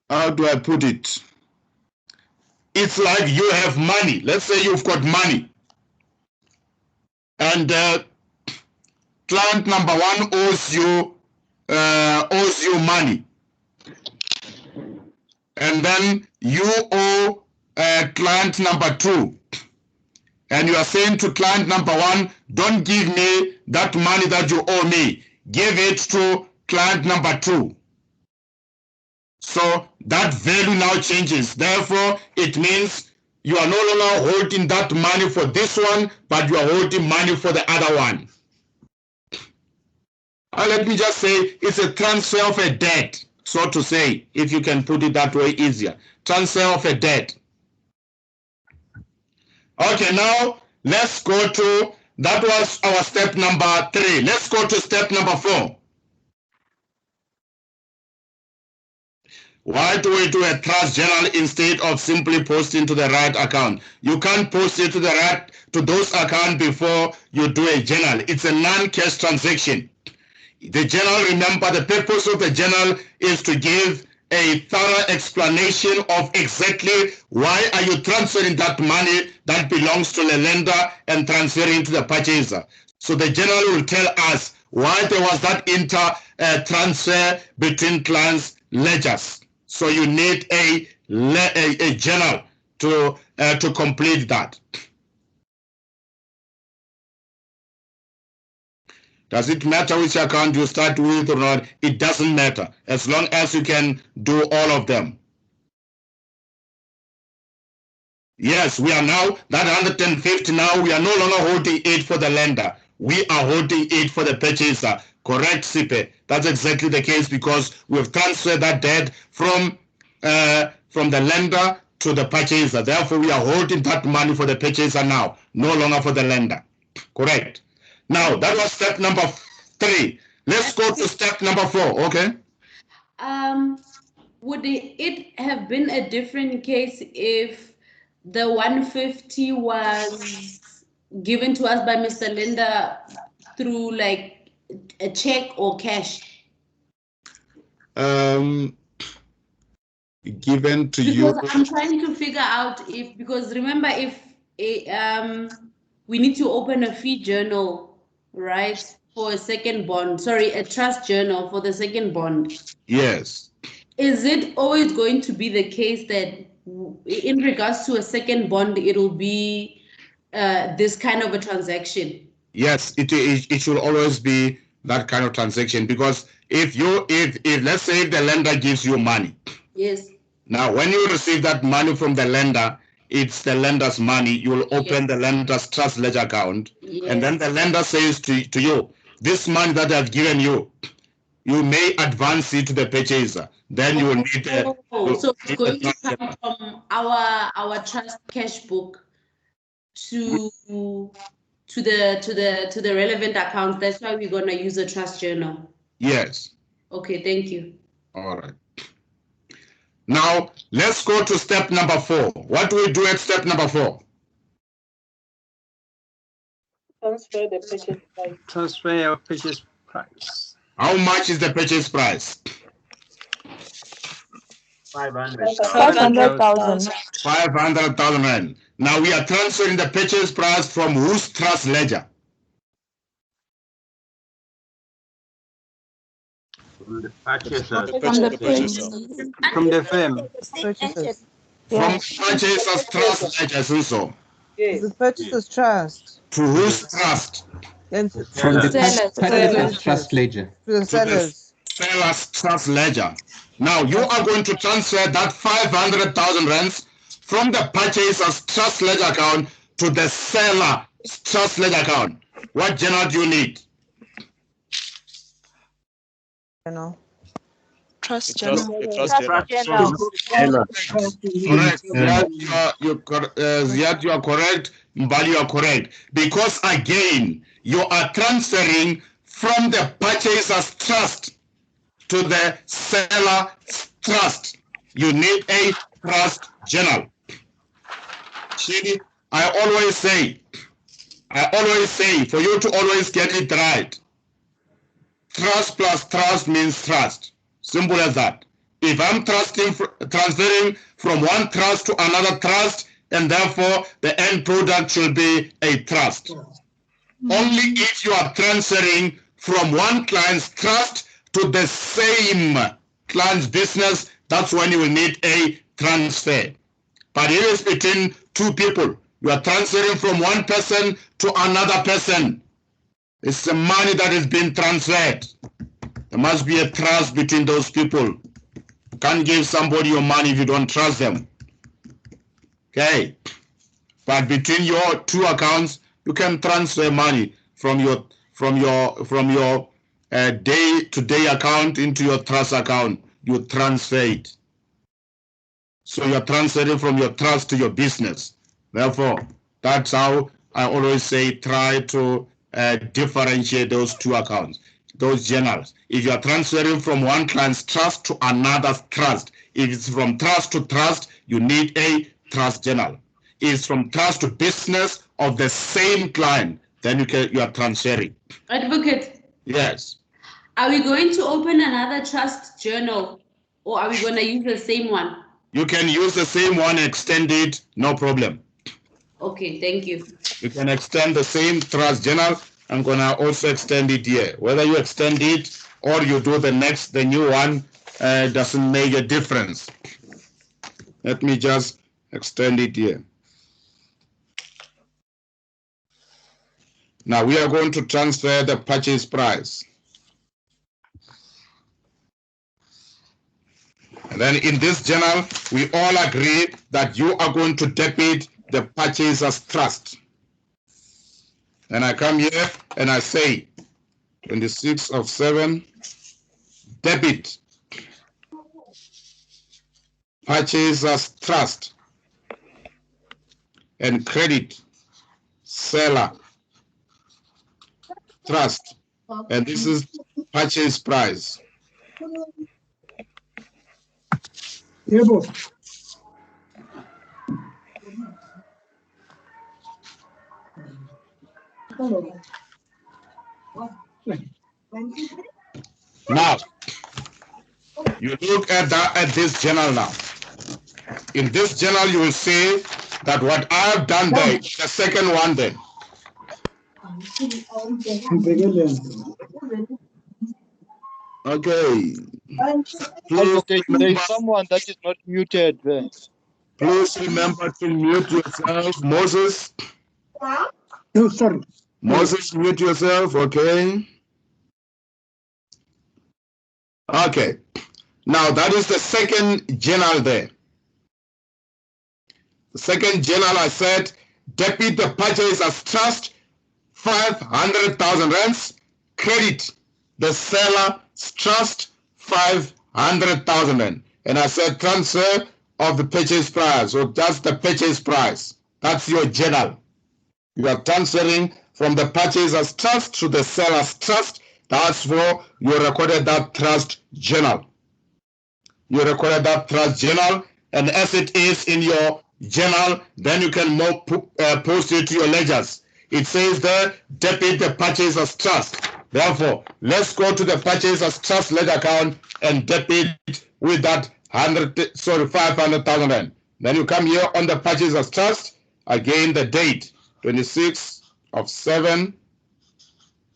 [SPEAKER 1] how do I put it? It's like you have money. Let's say you've got money. And client number 1 owes you money. And then you owe client number 2. And you are saying to client number 1, don't give me that money that you owe me. Give it to client number 2. So that value now changes. Therefore, it means you are no longer holding that money for this one, but you are holding money for the other one. Let me just say, it's a transfer of a debt, so to say, if you can put it that way easier. Transfer of a debt. Okay, now let's go to, that was our step number 3. Let's go to step number 4. Why do we do a trust journal instead of simply posting to the right account? You can't post it to the right, to those accounts before you do a journal. It's a non-cash transaction. The journal, remember, the purpose of the journal is to give a thorough explanation of exactly why are you transferring that money that belongs to the lender and transferring to the purchaser. So the journal will tell us why there was that transfer between clients' ledgers. So you need a journal to complete that. Does it matter which account you start with or not? It doesn't matter, as long as you can do all of them. Yes, we are now, that 150 now, we are no longer holding it for the lender. We are holding it for the purchaser. Correct, Sipe? That's exactly the case, because we've transferred that debt from the lender to the purchaser. Therefore, we are holding that money for the purchaser now, no longer for the lender. Correct. Now, that was step number 3. Let's go to step number 4, okay?
[SPEAKER 6] Would it have been a different case if the 150 was given to us by Mr. Linda through like a check or cash?
[SPEAKER 1] Given to you.
[SPEAKER 6] Because I'm trying to figure out if, because remember, if we need to open a fee journal, right, for a second bond, sorry, a trust journal for the second bond.
[SPEAKER 1] Yes.
[SPEAKER 6] Is it always going to be the case that in regards to a second bond, it'll be this kind of a transaction?
[SPEAKER 1] Yes, it should always be that kind of transaction, because if let's say if the lender gives you money.
[SPEAKER 6] Yes.
[SPEAKER 1] Now, when you receive that money from the lender, it's the lender's money. You will open the lender's trust ledger account, and then the lender says to you, this money that I've given you, you may advance it to the purchaser. Then you will need
[SPEAKER 6] so it's going to come from our trust cash book to the relevant account. That's why we're gonna use a trust journal.
[SPEAKER 1] Yes.
[SPEAKER 6] Okay, thank you.
[SPEAKER 1] All right. Now let's go to step number 4. What do we do at step number 4?
[SPEAKER 13] Transfer the purchase price.
[SPEAKER 9] Transfer your purchase price.
[SPEAKER 1] How much is the purchase price?
[SPEAKER 9] 500,000.
[SPEAKER 1] 500,000 rand. Now we are transferring the purchase price from whose trust ledger?
[SPEAKER 9] From the purchaser.
[SPEAKER 13] From the firm.
[SPEAKER 16] Purchasers.
[SPEAKER 1] From purchaser's trust ledger also.
[SPEAKER 16] Yes. The purchaser's trust.
[SPEAKER 1] To whose trust?
[SPEAKER 4] From the purchaser's trust ledger.
[SPEAKER 16] To the sellers.
[SPEAKER 1] Seller's trust ledger. Now you are going to transfer that 500,000 rands from the purchaser's trust ledger account to the seller trust ledger account. What journal do you need?
[SPEAKER 3] Trust
[SPEAKER 17] Trust
[SPEAKER 3] journal.
[SPEAKER 17] journal.
[SPEAKER 1] Correct. Ziad, you are correct. Mbali, you are correct. Because again, you are transferring from the purchaser's trust to the seller's trust. You need a trust journal. See, I always say, for you to always get it right, trust plus trust means trust. Simple as that. If I'm transferring from one trust to another trust, and therefore the end product should be a trust. Only if you are transferring from one client's trust to the same client's business, that's when you will need a transfer. But it is between two people. You are transferring from one person to another person. It's the money that is being transferred. There must be a trust between those people. You can't give somebody your money if you don't trust them. Okay. But between your two accounts, you can transfer money from your day-to-day account into your trust account. You transfer it. So you're transferring from your trust to your business. Therefore, that's how I always say try to differentiate those two accounts, those journals. If you are transferring from one client's trust to another's trust, if it's from trust to trust, you need a trust journal. If it's from trust to business of the same client, then you are transferring.
[SPEAKER 6] Advocate.
[SPEAKER 1] Yes.
[SPEAKER 6] Are we going to open another trust journal, or are we going to use the same one?
[SPEAKER 1] You can use the same one, extend it, no problem.
[SPEAKER 6] Okay, thank you.
[SPEAKER 1] You can extend the same trust journal. I'm gonna also extend it here. Whether you extend it or you do the new one, doesn't make a difference. Let me just extend it here. Now we are going to transfer the purchase price. And then in this journal, we all agree that you are going to debit the purchaser's trust. And I come here and I say, 26 of 7, debit purchaser's trust and credit seller trust. And this is purchase price.
[SPEAKER 18] Yeah, boss.
[SPEAKER 1] Now, you look at this journal now. In this journal, you will see that what I have done there, the second one there. Okay.
[SPEAKER 19] Advocate, there is someone that is not muted there.
[SPEAKER 1] Please remember to mute yourself. Moses.
[SPEAKER 18] No, sorry.
[SPEAKER 1] Moses, mute yourself, okay? Okay. Now, that is the second journal there. The second journal, I said, debit the purchaser's trust, 500,000 rands, credit the seller's trust, 500,000 rand. And I said transfer of the purchase price, so that's the purchase price. That's your journal. You are transferring from the purchaser's trust to the seller's trust. That's for you recorded that trust journal. You recorded that trust journal, and as it is in your journal, then you can post it to your ledgers. It says there, debit the purchaser's trust. Therefore, let's go to the purchaser's trust ledger account and debit with that 500,000 rand. Then you come here on the purchaser's trust, again the date, 26 of 7,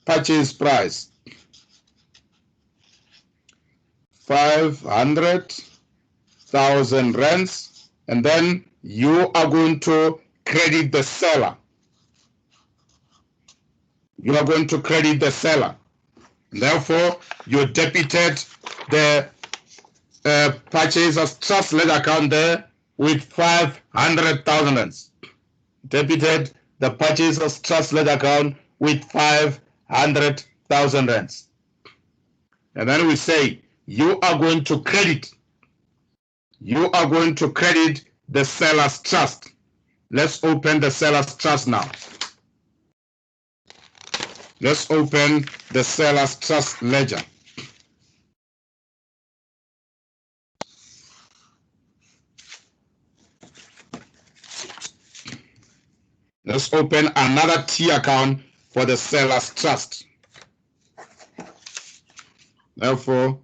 [SPEAKER 1] purchase price, 500,000 rands, and then you are going to credit the seller. You are going to credit the seller. Therefore, you debited the purchaser's trust ledger account there with 500,000 rands. debited the purchaser's trust ledger account with 500,000 rands. And then we say, you are going to credit the seller's trust. Let's open the seller's trust now. Let's open the seller's trust ledger. Let's open another T account for the seller's trust. Therefore,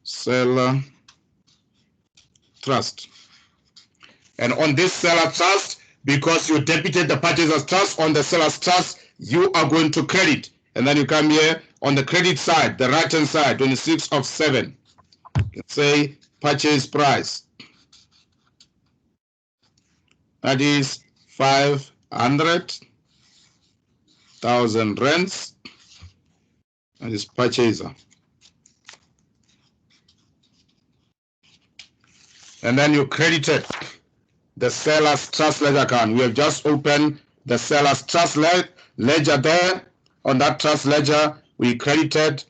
[SPEAKER 1] seller trust. And on this seller trust, because you debited the purchaser's trust, on the seller's trust, you are going to credit. And then you come here on the credit side, the right-hand side, 26 of 7. You say purchase price. That is 500,000 rands. That is purchaser. And then you credited the seller's trust ledger account. We have just opened the seller's trust ledger there. On that trust ledger, we credited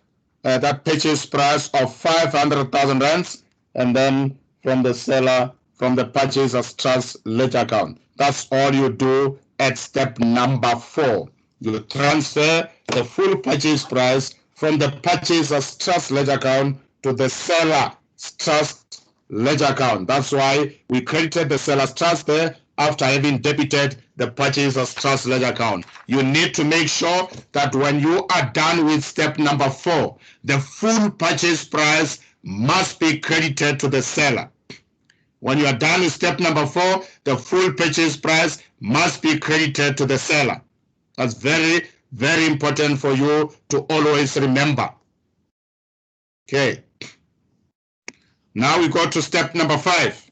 [SPEAKER 1] that purchase price of 500,000 rands, and then from the seller, from the purchaser's trust ledger account. That's all you do at step number 4. You transfer the full purchase price from the purchaser's trust ledger account to the seller's trust ledger account. That's why we credited the seller's trust there after having debited the purchaser's trust ledger account. You need to make sure that when you are done with step number 4, the full purchase price must be credited to the seller. When you are done with step number 4, the full purchase price must be credited to the seller. That's very, very important for you to always remember. Okay. Now we go to step number 5.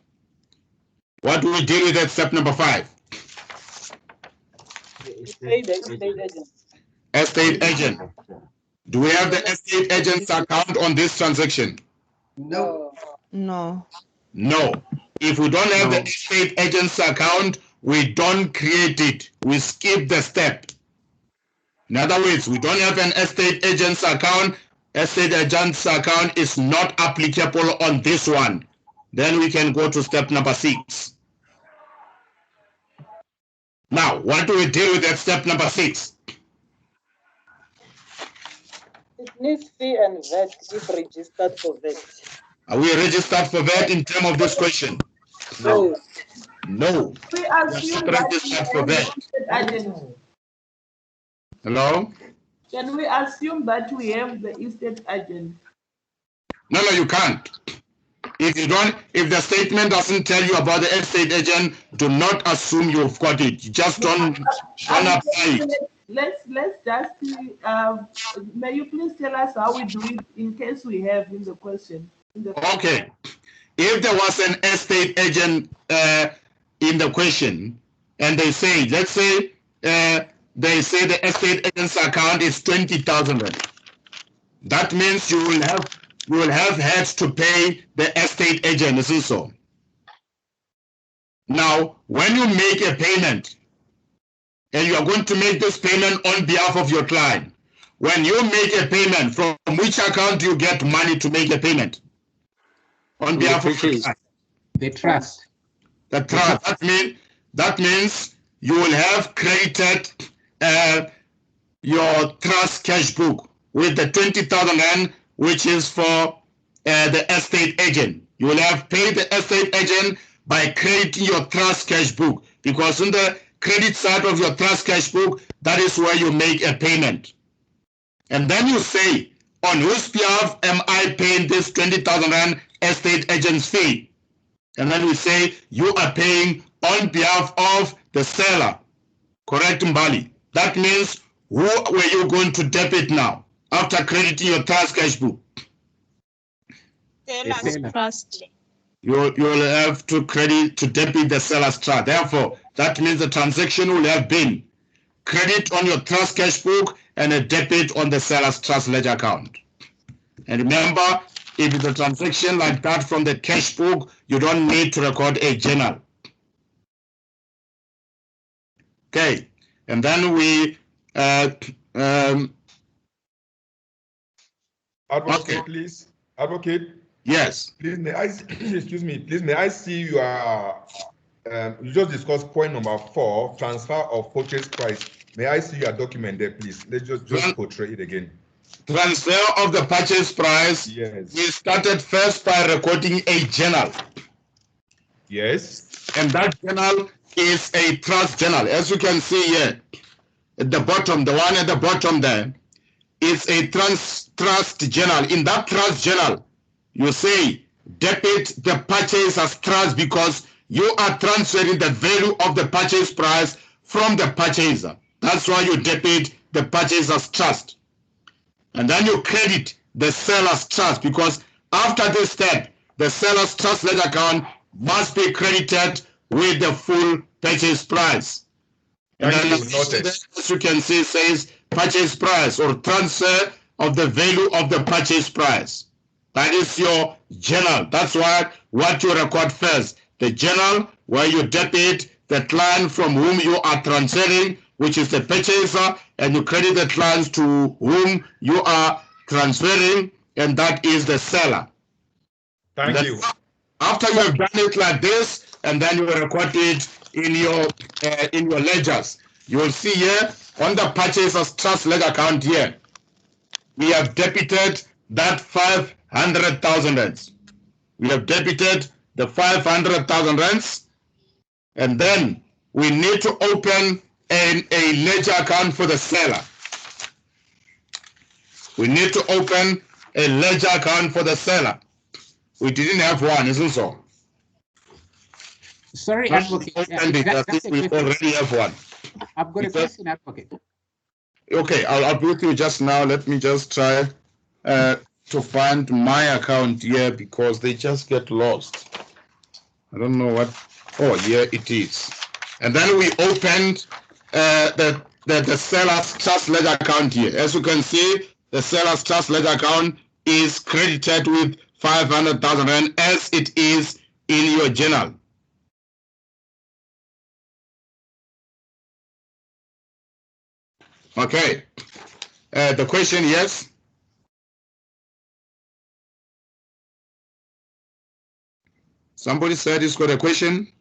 [SPEAKER 1] What do we deal with at step number 5? Estate agent. Do we have the estate agent's account on this transaction?
[SPEAKER 12] No.
[SPEAKER 16] No.
[SPEAKER 1] No. If we don't have the estate agent's account, we don't create it. We skip the step. In other words, we don't have an estate agent's account. Estate agent's account is not applicable on this one. Then we can go to step number 6. Now, what do we deal with at step number 6?
[SPEAKER 13] It needs fee and VAT if registered for VAT.
[SPEAKER 1] Are we registered for VAT in terms of this question?
[SPEAKER 13] No.
[SPEAKER 1] No.
[SPEAKER 14] We assume that we
[SPEAKER 1] Registered for
[SPEAKER 14] have the
[SPEAKER 1] VAT.
[SPEAKER 14] estate agent.
[SPEAKER 1] Hello?
[SPEAKER 14] Can we assume that we have the estate agent?
[SPEAKER 1] No, you can't. If the statement doesn't tell you about the estate agent, do not assume you've got it. You just don't apply it.
[SPEAKER 14] Let's just may you please tell us how we do it in case we have in the question.
[SPEAKER 1] Okay. If there was an estate agent in the question, and they say, let's say, they say the estate agent's account is 20,000 rand. That means you will have had to pay the estate agent, is it so? Now, when you make a payment, and you are going to make this payment on behalf of your client, when you make a payment, from which account do you get money to make a payment? On behalf of your client?
[SPEAKER 4] The trust.
[SPEAKER 1] The trust. That means you will have credited your trust cash book with the 20,000 rand, which is for the estate agent. You will have paid the estate agent by crediting your trust cash book, because in the credit side of your trust cash book, that is where you make a payment. And then you say, on whose behalf am I paying this 20,000 rand estate agent's fee? And then we say, you are paying on behalf of the seller. Correct, Mbali? That means, who were you going to debit now after crediting your trust cash book?
[SPEAKER 3] Seller's trust.
[SPEAKER 1] You will have to debit the seller's trust. Therefore, that means the transaction will have been credit on your trust cash book and a debit on the seller's trust ledger account. And remember, if it's a transaction like that from the cash book, you don't need to record a journal. Okay, and then we
[SPEAKER 8] Advocate,
[SPEAKER 1] okay.
[SPEAKER 8] please. Advocate.
[SPEAKER 1] Yes.
[SPEAKER 8] Please, may I excuse me? Please, may I see your you just discussed point number 4, transfer of purchase price. May I see your document there, please? Let's just portray it again.
[SPEAKER 1] Transfer of the purchase price.
[SPEAKER 8] Yes.
[SPEAKER 1] We started first by recording a journal.
[SPEAKER 8] Yes.
[SPEAKER 1] And that journal is a trust journal. As you can see here, at the bottom, the one at the bottom there, is a trust journal. In that trust journal, you say debit the purchase as trust because you are transferring the value of the purchase price from the purchaser. That's why you debit the purchase as trust. And then you credit the seller's trust because after this step, the seller's trust ledger account must be credited with the full purchase price. And then as you can see, it says purchase price or transfer of the value of the purchase price. That is your journal. That's what you record first. The journal where you debit the client from whom you are transferring, which is the purchaser, and you credit the clients to whom you are transferring, and that is the seller.
[SPEAKER 8] Thank you.
[SPEAKER 1] After you have done it like this, and then you record it in your ledgers, you will see here on the purchaser's trust ledger account here, we have debited that 500,000 rands. We have debited the 500,000 rands, and then we need to open a ledger account for the seller. We need to open a ledger account for the seller. We didn't have one, isn't so?
[SPEAKER 4] Sorry,
[SPEAKER 1] But
[SPEAKER 4] Advocate.
[SPEAKER 1] opened it. I think we already have one.
[SPEAKER 4] I've got a question, Advocate.
[SPEAKER 1] Okay, I'll be with you just now. Let me just try to find my account here because they just get lost. I don't know what. Oh, here it is. And then we opened the seller's trust ledger account here. As you can see, the seller's trust ledger account is credited with 500,000 rand as it is in your journal. Okay. The question, yes? Somebody said he's got a question.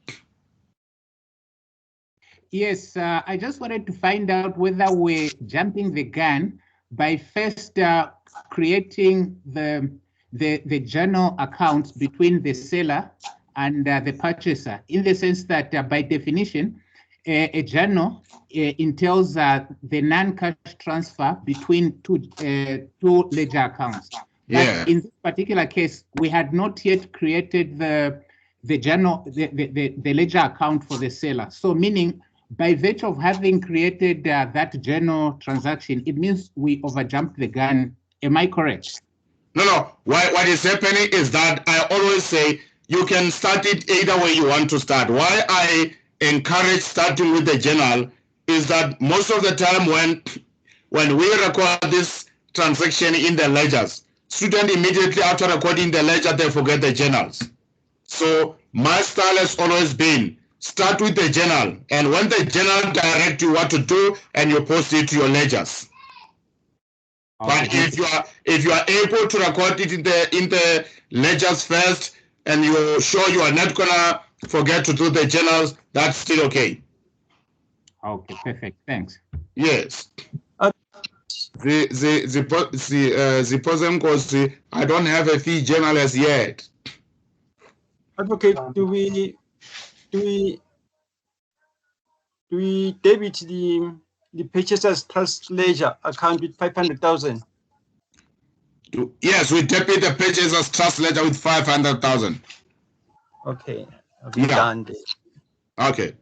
[SPEAKER 4] Yes, I just wanted to find out whether we're jumping the gun by first creating the journal accounts between the seller and the purchaser, in the sense that by definition, a journal entails the non-cash transfer between two ledger accounts.
[SPEAKER 1] Yeah.
[SPEAKER 4] But in this particular case, we had not yet created the journal, the ledger account for the seller. So meaning, by virtue of having created that journal transaction, it means we overjumped the gun. Am I correct?
[SPEAKER 1] No. What is happening is that I always say you can start it either way you want to start. Why I encourage starting with the journal is that most of the time when we record this transaction in the ledgers, student immediately after recording the ledger, they forget the journals. So my style has always been start with the journal, and when the journal direct you what to do, and you post it to your ledgers. But if you are able to record it in the ledgers first, and you're sure you are not gonna forget to do the journals, that's still okay.
[SPEAKER 4] Okay, perfect. Thanks.
[SPEAKER 1] Yes. The person goes, I don't have a fee journal as yet.
[SPEAKER 9] Advocate, do we debit the purchaser's trust ledger account with 500,000?
[SPEAKER 1] Yes, we debit the purchaser's trust ledger with 500,000.
[SPEAKER 9] Okay, I'll be done there.
[SPEAKER 1] Okay.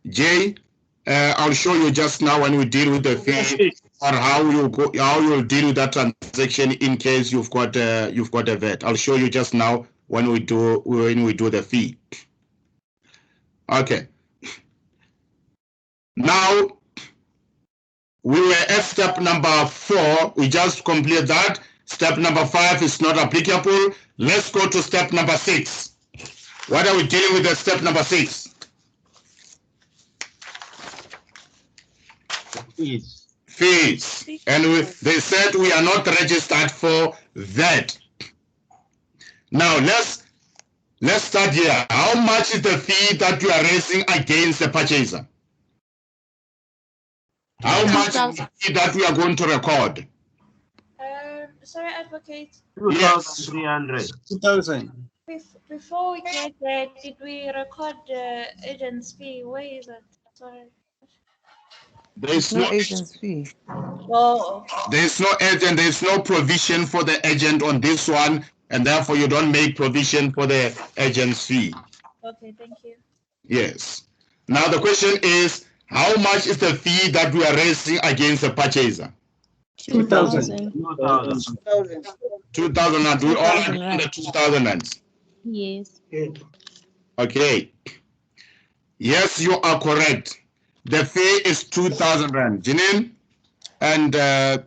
[SPEAKER 1] Jay, I'll show you just now when we deal with the fee or how you'll deal with that transaction in case you've got a vet. I'll show you just now when we do the fee. Okay. Now we were at step number 4. We just complete that. Step number 5 is not applicable. Let's go to step number 6. What are we dealing with at step number 6? Fees. And they said we are not registered for that. Now let's start here. How much is the fee that you are raising against the purchaser? How much is the fee that we are going to record?
[SPEAKER 17] Sorry, advocate.
[SPEAKER 1] Yes.
[SPEAKER 9] 2,000.
[SPEAKER 17] Before we get there, did we record the agent's fee? Where is it? Sorry.
[SPEAKER 1] There's
[SPEAKER 16] No agent's fee.
[SPEAKER 17] Oh.
[SPEAKER 1] There's no agent, there's no provision for the agent on this one, and therefore you don't make provision for the agent's fee.
[SPEAKER 17] Okay, thank you.
[SPEAKER 1] Yes. Now the question is, how much is the fee that we are raising against the purchaser?
[SPEAKER 9] 2,000.
[SPEAKER 1] 2,000 and we all agree on the 2,000 rands.
[SPEAKER 10] Yes.
[SPEAKER 1] Okay. Yes, you are correct. The fee is 2,000 rand. Janine? And the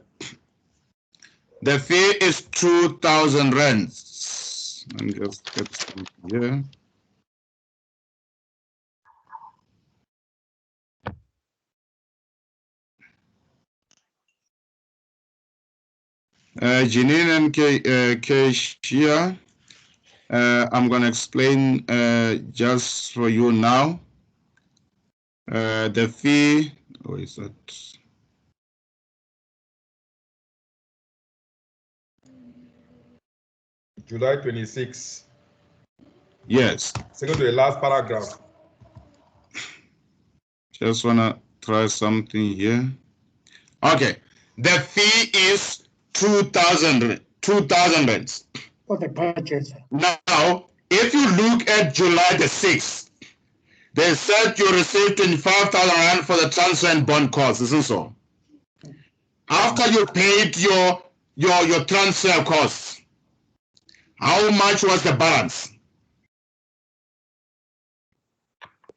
[SPEAKER 1] fee is 2,000 rands. Let me just get some here. Janine and Keishia, I'm going to explain just for you now. The fee, oh, is that?
[SPEAKER 8] July 26.
[SPEAKER 1] Yes.
[SPEAKER 8] Second to the last paragraph.
[SPEAKER 1] Just want to try something here. Okay. The fee is 2,000 rands.
[SPEAKER 18] For the purchase.
[SPEAKER 1] Now, if you look at July the 6th, they said you received 25,000 rand for the transfer and bond costs, isn't so? After you paid your transfer costs, how much was the balance?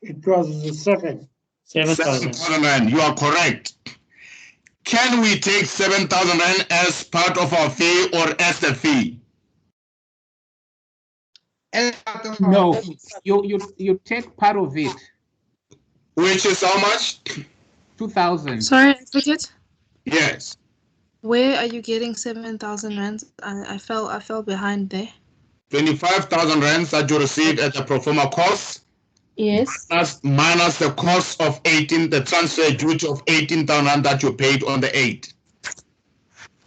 [SPEAKER 18] It was 7,000.
[SPEAKER 1] Rand. You are correct. Can we take 7,000 rand as part of our fee or as the fee?
[SPEAKER 4] No, you take part of it.
[SPEAKER 1] Which is how much?
[SPEAKER 4] 2,000.
[SPEAKER 20] Sorry, advocate.
[SPEAKER 1] Yes.
[SPEAKER 20] Where are you getting 7,000 rands? I fell behind there.
[SPEAKER 1] 25,000 rands that you received at the pro forma cost.
[SPEAKER 20] Yes.
[SPEAKER 1] Minus the cost of the transfer duty of 18,000 that you paid on the 8th.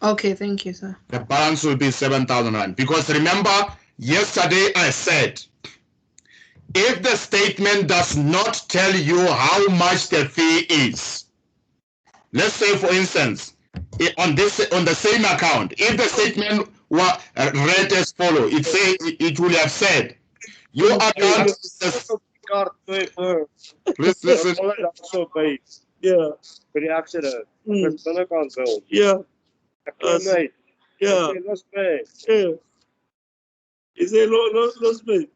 [SPEAKER 20] Okay, thank you, sir.
[SPEAKER 1] The balance will be 7,000 rand. Because remember, yesterday I said, if the statement does not tell you how much the fee is, let's say for instance, on the same account, if the statement were read as follow, it will have said, your account is please listen.
[SPEAKER 19] Yeah. By die accident. Met binnekant wil. Ja. Ja. Los mee. Ja. Is it los mee?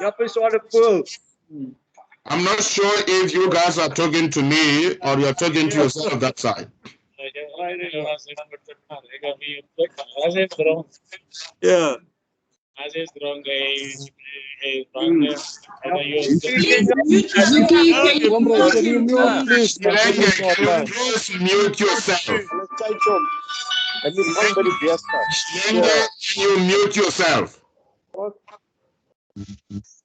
[SPEAKER 19] Ja, so on the pool.
[SPEAKER 1] I'm not sure if you guys are talking to me or you're talking to yourself that side.
[SPEAKER 19] Yeah.
[SPEAKER 1] Please mute yourself. Shilenge, you mute yourself.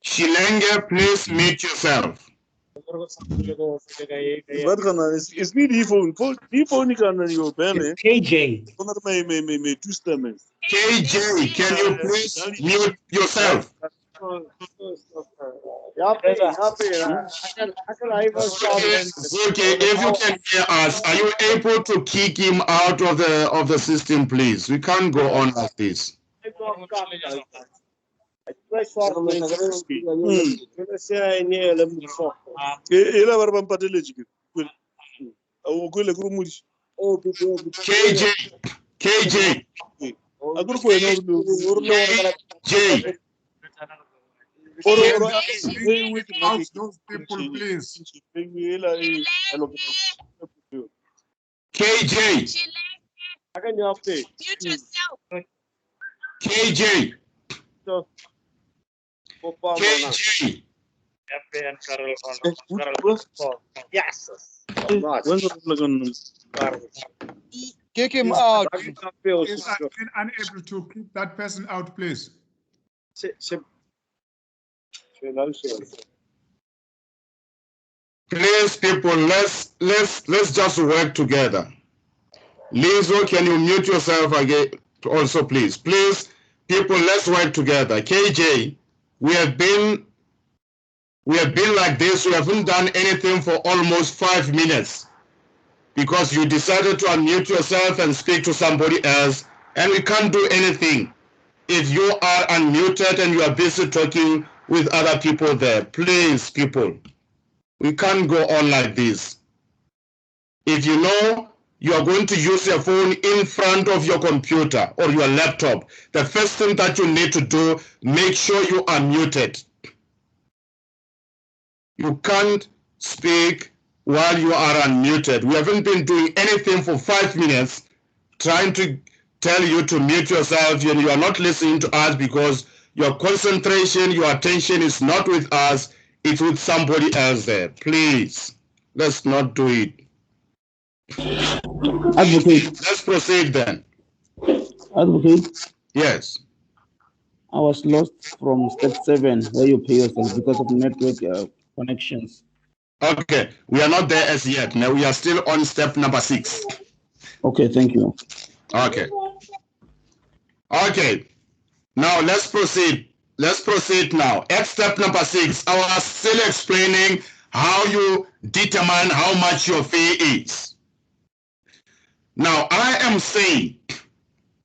[SPEAKER 1] Shilenge, please mute yourself.
[SPEAKER 19] Wat gaan dan? Is niet die phone. Die phone die kan dan niet bellen.
[SPEAKER 18] KJ.
[SPEAKER 19] Zonder mijn toestemming.
[SPEAKER 1] KJ, can you please mute yourself?
[SPEAKER 19] Okay,
[SPEAKER 1] if you can hear us, are you able to kick him out of the system, please? We can't go on like this. KJ.
[SPEAKER 5] Those people, please.
[SPEAKER 1] KJ. KJ. KJ.
[SPEAKER 19] FA and Carol on Carol. Yes.
[SPEAKER 5] Kick him out. Is unable to kick that person out, please.
[SPEAKER 1] Please, people, let's just work together. Lizo, can you mute yourself again? Also, please, people, let's work together. KJ, we have been like this. We haven't done anything for almost 5 minutes because you decided to unmute yourself and speak to somebody else, and we can't do anything if you are unmuted and you are busy talking with other people there. Please, people, we can't go on like this. If you know you are going to use your phone in front of your computer or your laptop, the first thing that you need to do, make sure you are muted. You can't speak while you are unmuted. We haven't been doing anything for 5 minutes trying to tell you to mute yourself, and you are not listening to us because your concentration, your attention is not with us, it's with somebody else there. Please, let's not do it.
[SPEAKER 21] Advocate.
[SPEAKER 1] Let's proceed then.
[SPEAKER 21] Advocate.
[SPEAKER 1] Yes.
[SPEAKER 21] I was lost from step 7 where you pay yourself because of network connections.
[SPEAKER 1] Okay, we are not there as yet. Now we are still on step number 6.
[SPEAKER 21] Okay, thank you.
[SPEAKER 1] Okay. Okay. Now let's proceed. Let's proceed now. At step number 6, I was still explaining how you determine how much your fee is. Now I am saying,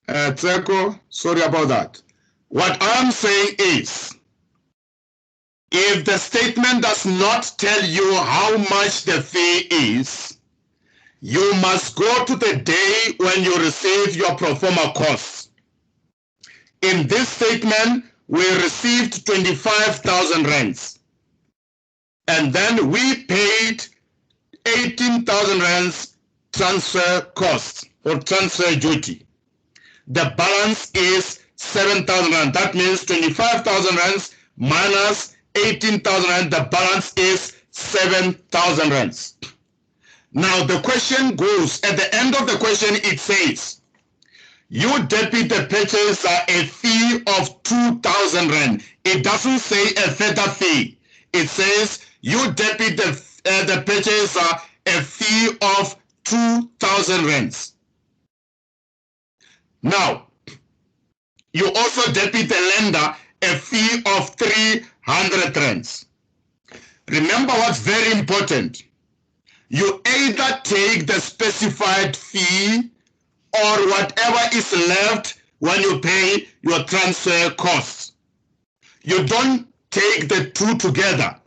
[SPEAKER 1] Tseko, sorry about that. What I'm saying is, if the statement does not tell you how much the fee is, you must go to the day when you receive your pro forma costs. In this statement, we received 25,000 rands. And then we paid 18,000 rands transfer costs or transfer duty. The balance is 7,000 rand. That means 25,000 rands minus 18,000 rand. The balance is 7,000 rands. Now the question goes, at the end of the question it says, you debit the purchaser a fee of 2,000 rand. It doesn't say a further fee. It says you debit the purchaser a fee of 2,000 rands. Now, you also debit the lender a fee of 300 rands. Remember what's very important. You either take the specified fee or whatever is left when you pay your transfer costs. You don't take the two together.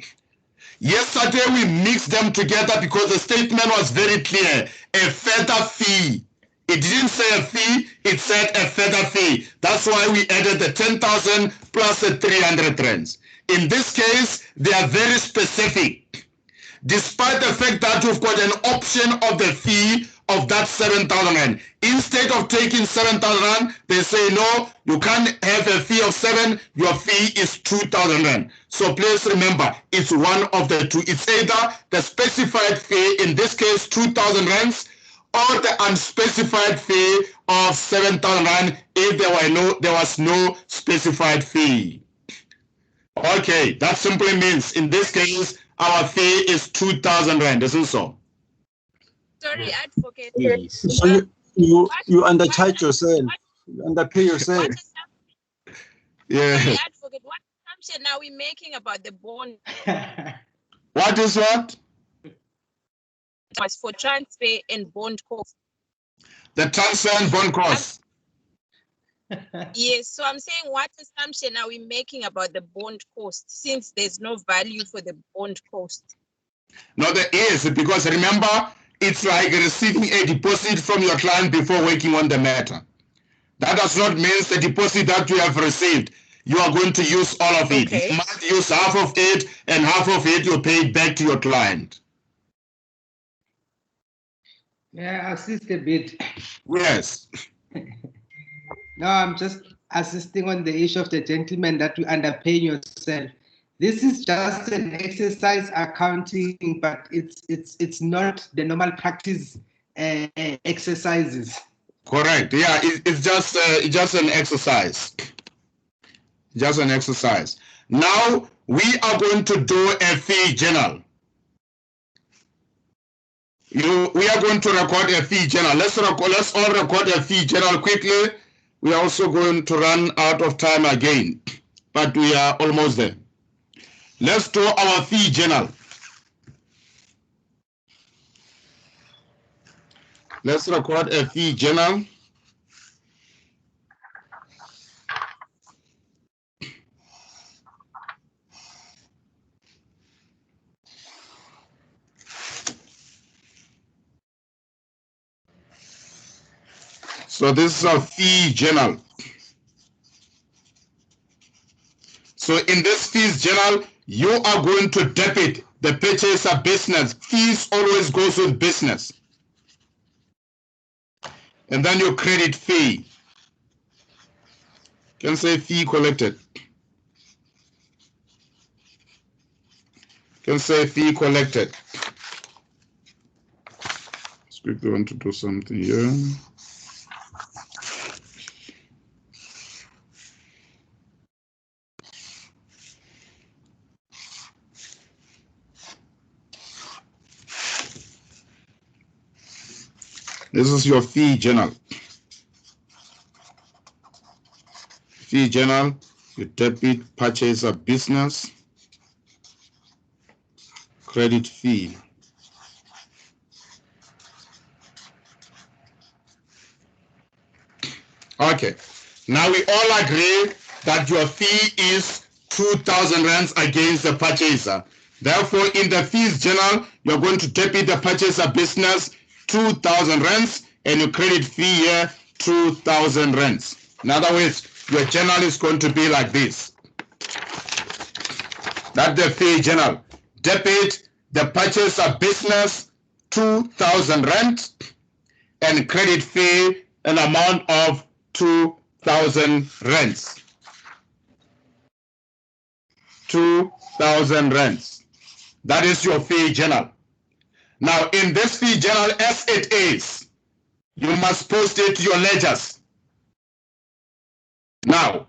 [SPEAKER 1] Yesterday we mixed them together because the statement was very clear. A further fee. It didn't say a fee, it said a further fee. That's why we added the 10,000 plus the 300 rands. In this case, they are very specific. Despite the fact that you've got an option of the fee of that 7,000 rand. Instead of taking 7,000 rand, they say, no, you can't have a fee of 7, your fee is 2,000 rand. So please remember, it's one of the two. It's either the specified fee, in this case 2,000 rands, or the unspecified fee of 7,000 rand if there was no specified fee. Okay, that simply means in this case, our fee is 2,000 rand, isn't so?
[SPEAKER 22] Sorry, advocate.
[SPEAKER 9] So you undercharge yourself, you underpay yourself.
[SPEAKER 1] Yeah.
[SPEAKER 22] Sorry, advocate. What assumption are we making about the bond?
[SPEAKER 1] What is what?
[SPEAKER 22] For transfer and bond cost.
[SPEAKER 1] The transfer and bond cost.
[SPEAKER 22] Yes, so I'm saying what assumption are we making about the bond cost since there's no value for the bond cost?
[SPEAKER 1] No, there is, because remember, it's like receiving a deposit from your client before working on the matter. That does not mean the deposit that you have received, you are going to use all of it.
[SPEAKER 22] Okay.
[SPEAKER 1] You must use half of it, and half of it you pay back to your client.
[SPEAKER 12] Yeah, assist a bit.
[SPEAKER 1] Yes.
[SPEAKER 12] No, I'm just assisting on the issue of the gentleman that you underpay yourself. This is just an exercise accounting, but it's not the normal practice exercises.
[SPEAKER 1] Correct. Yeah, it's just an exercise. Just an exercise. Now we are going to do a fee journal. We are going to record a fee journal. Let's all record a fee journal quickly. We are also going to run out of time again, but we are almost there. Let's do our fee journal. Let's record a fee journal. So this is a fee journal. So in this fees journal, you are going to debit the purchase of business. Fees always goes with business. And then your credit fee. You can say fee collected. You can say fee collected. Let's quickly want to do something here. This is your fee journal. Fee journal, you debit purchase of business, credit fee. Okay, now we all agree that your fee is 2,000 rands against the purchaser. Therefore, in the fees journal, you're going to debit the purchase of business 2,000 rands and your credit fee here 2,000 rands. In other words, your journal is going to be like this. That's the fee journal. Debit the purchase of business 2,000 rand and credit fee an amount of 2,000 rands. 2,000 rands. That is your fee journal. Now in this fee journal, as it is, you must post it to your ledgers. Now,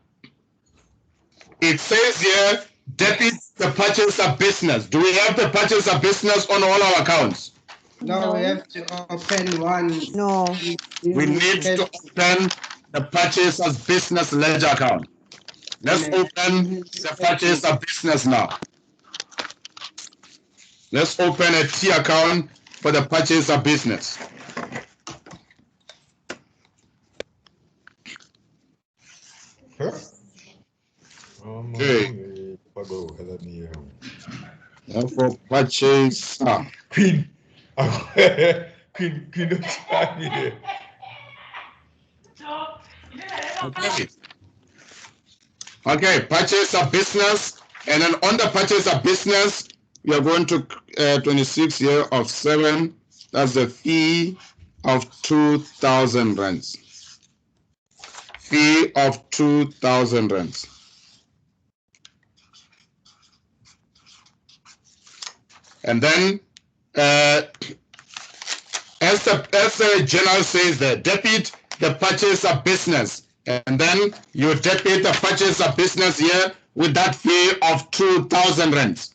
[SPEAKER 1] it says here, debit the purchase of business. Do we have the purchase of business on all our accounts?
[SPEAKER 12] No, we have to open one.
[SPEAKER 16] No.
[SPEAKER 1] We need to open the purchase of business ledger account. Let's open the purchase of business now. Let's open a T account for the purchase of business. Okay. Now for purchase.
[SPEAKER 8] Queen. Queen, don't try me there.
[SPEAKER 1] Okay. Okay, purchase of business. And then on the purchase of business, we are going to 26 here of 7. That's the fee of 2,000 rands. Fee of 2,000 rands. And then, as the journal says there, debit the purchase of business. And then you debit the purchase of business here with that fee of 2,000 rands.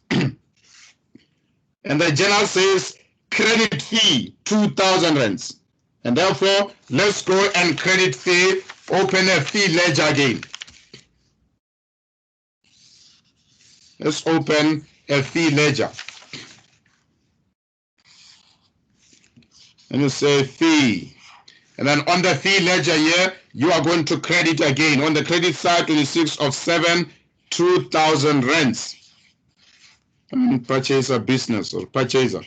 [SPEAKER 1] And the journal says credit fee 2,000 rands. And therefore, let's go and credit fee, open a fee ledger again. Let's open a fee ledger. And you say fee. And then on the fee ledger here, you are going to credit again. On the credit side, 26 of 7, 2,000 rands. And purchaser business or purchaser.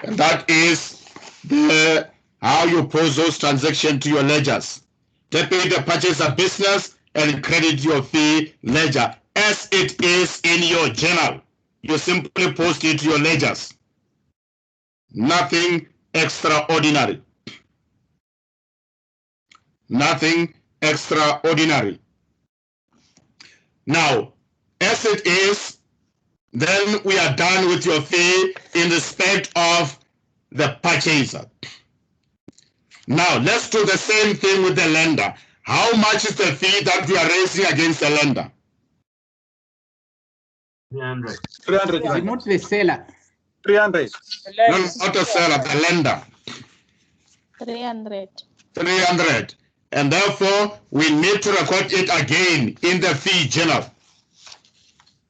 [SPEAKER 1] And that is how you post those transactions to your ledgers. Debit the purchaser business and credit your fee ledger as it is in your journal. You simply post it to your ledgers. Nothing extraordinary. Nothing extraordinary. Now, as it is, then we are done with your fee in respect of the purchaser. Now, let's do the same thing with the lender. How much is the fee that we are raising against the lender?
[SPEAKER 21] 300.
[SPEAKER 4] 300. Not the seller.
[SPEAKER 21] 300.
[SPEAKER 1] No, not the seller, the lender.
[SPEAKER 10] 300.
[SPEAKER 1] 300. And therefore, we need to record it again in the fee journal.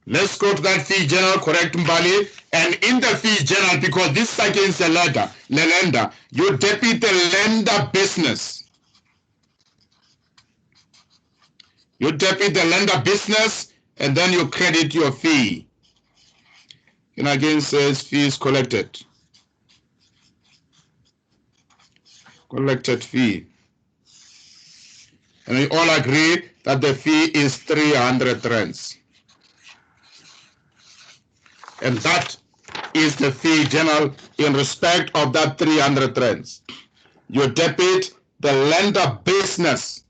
[SPEAKER 1] Let's go to that fee journal, correct Mbali, and in the fee journal, because this is against the lender, you debit the lender business. You debit the lender business, and then you credit your fee. And again says fees collected. Collected fee. And we all agree that the fee is 300 rands. And that is the fee journal in respect of that 300 rands. You debit the lender business,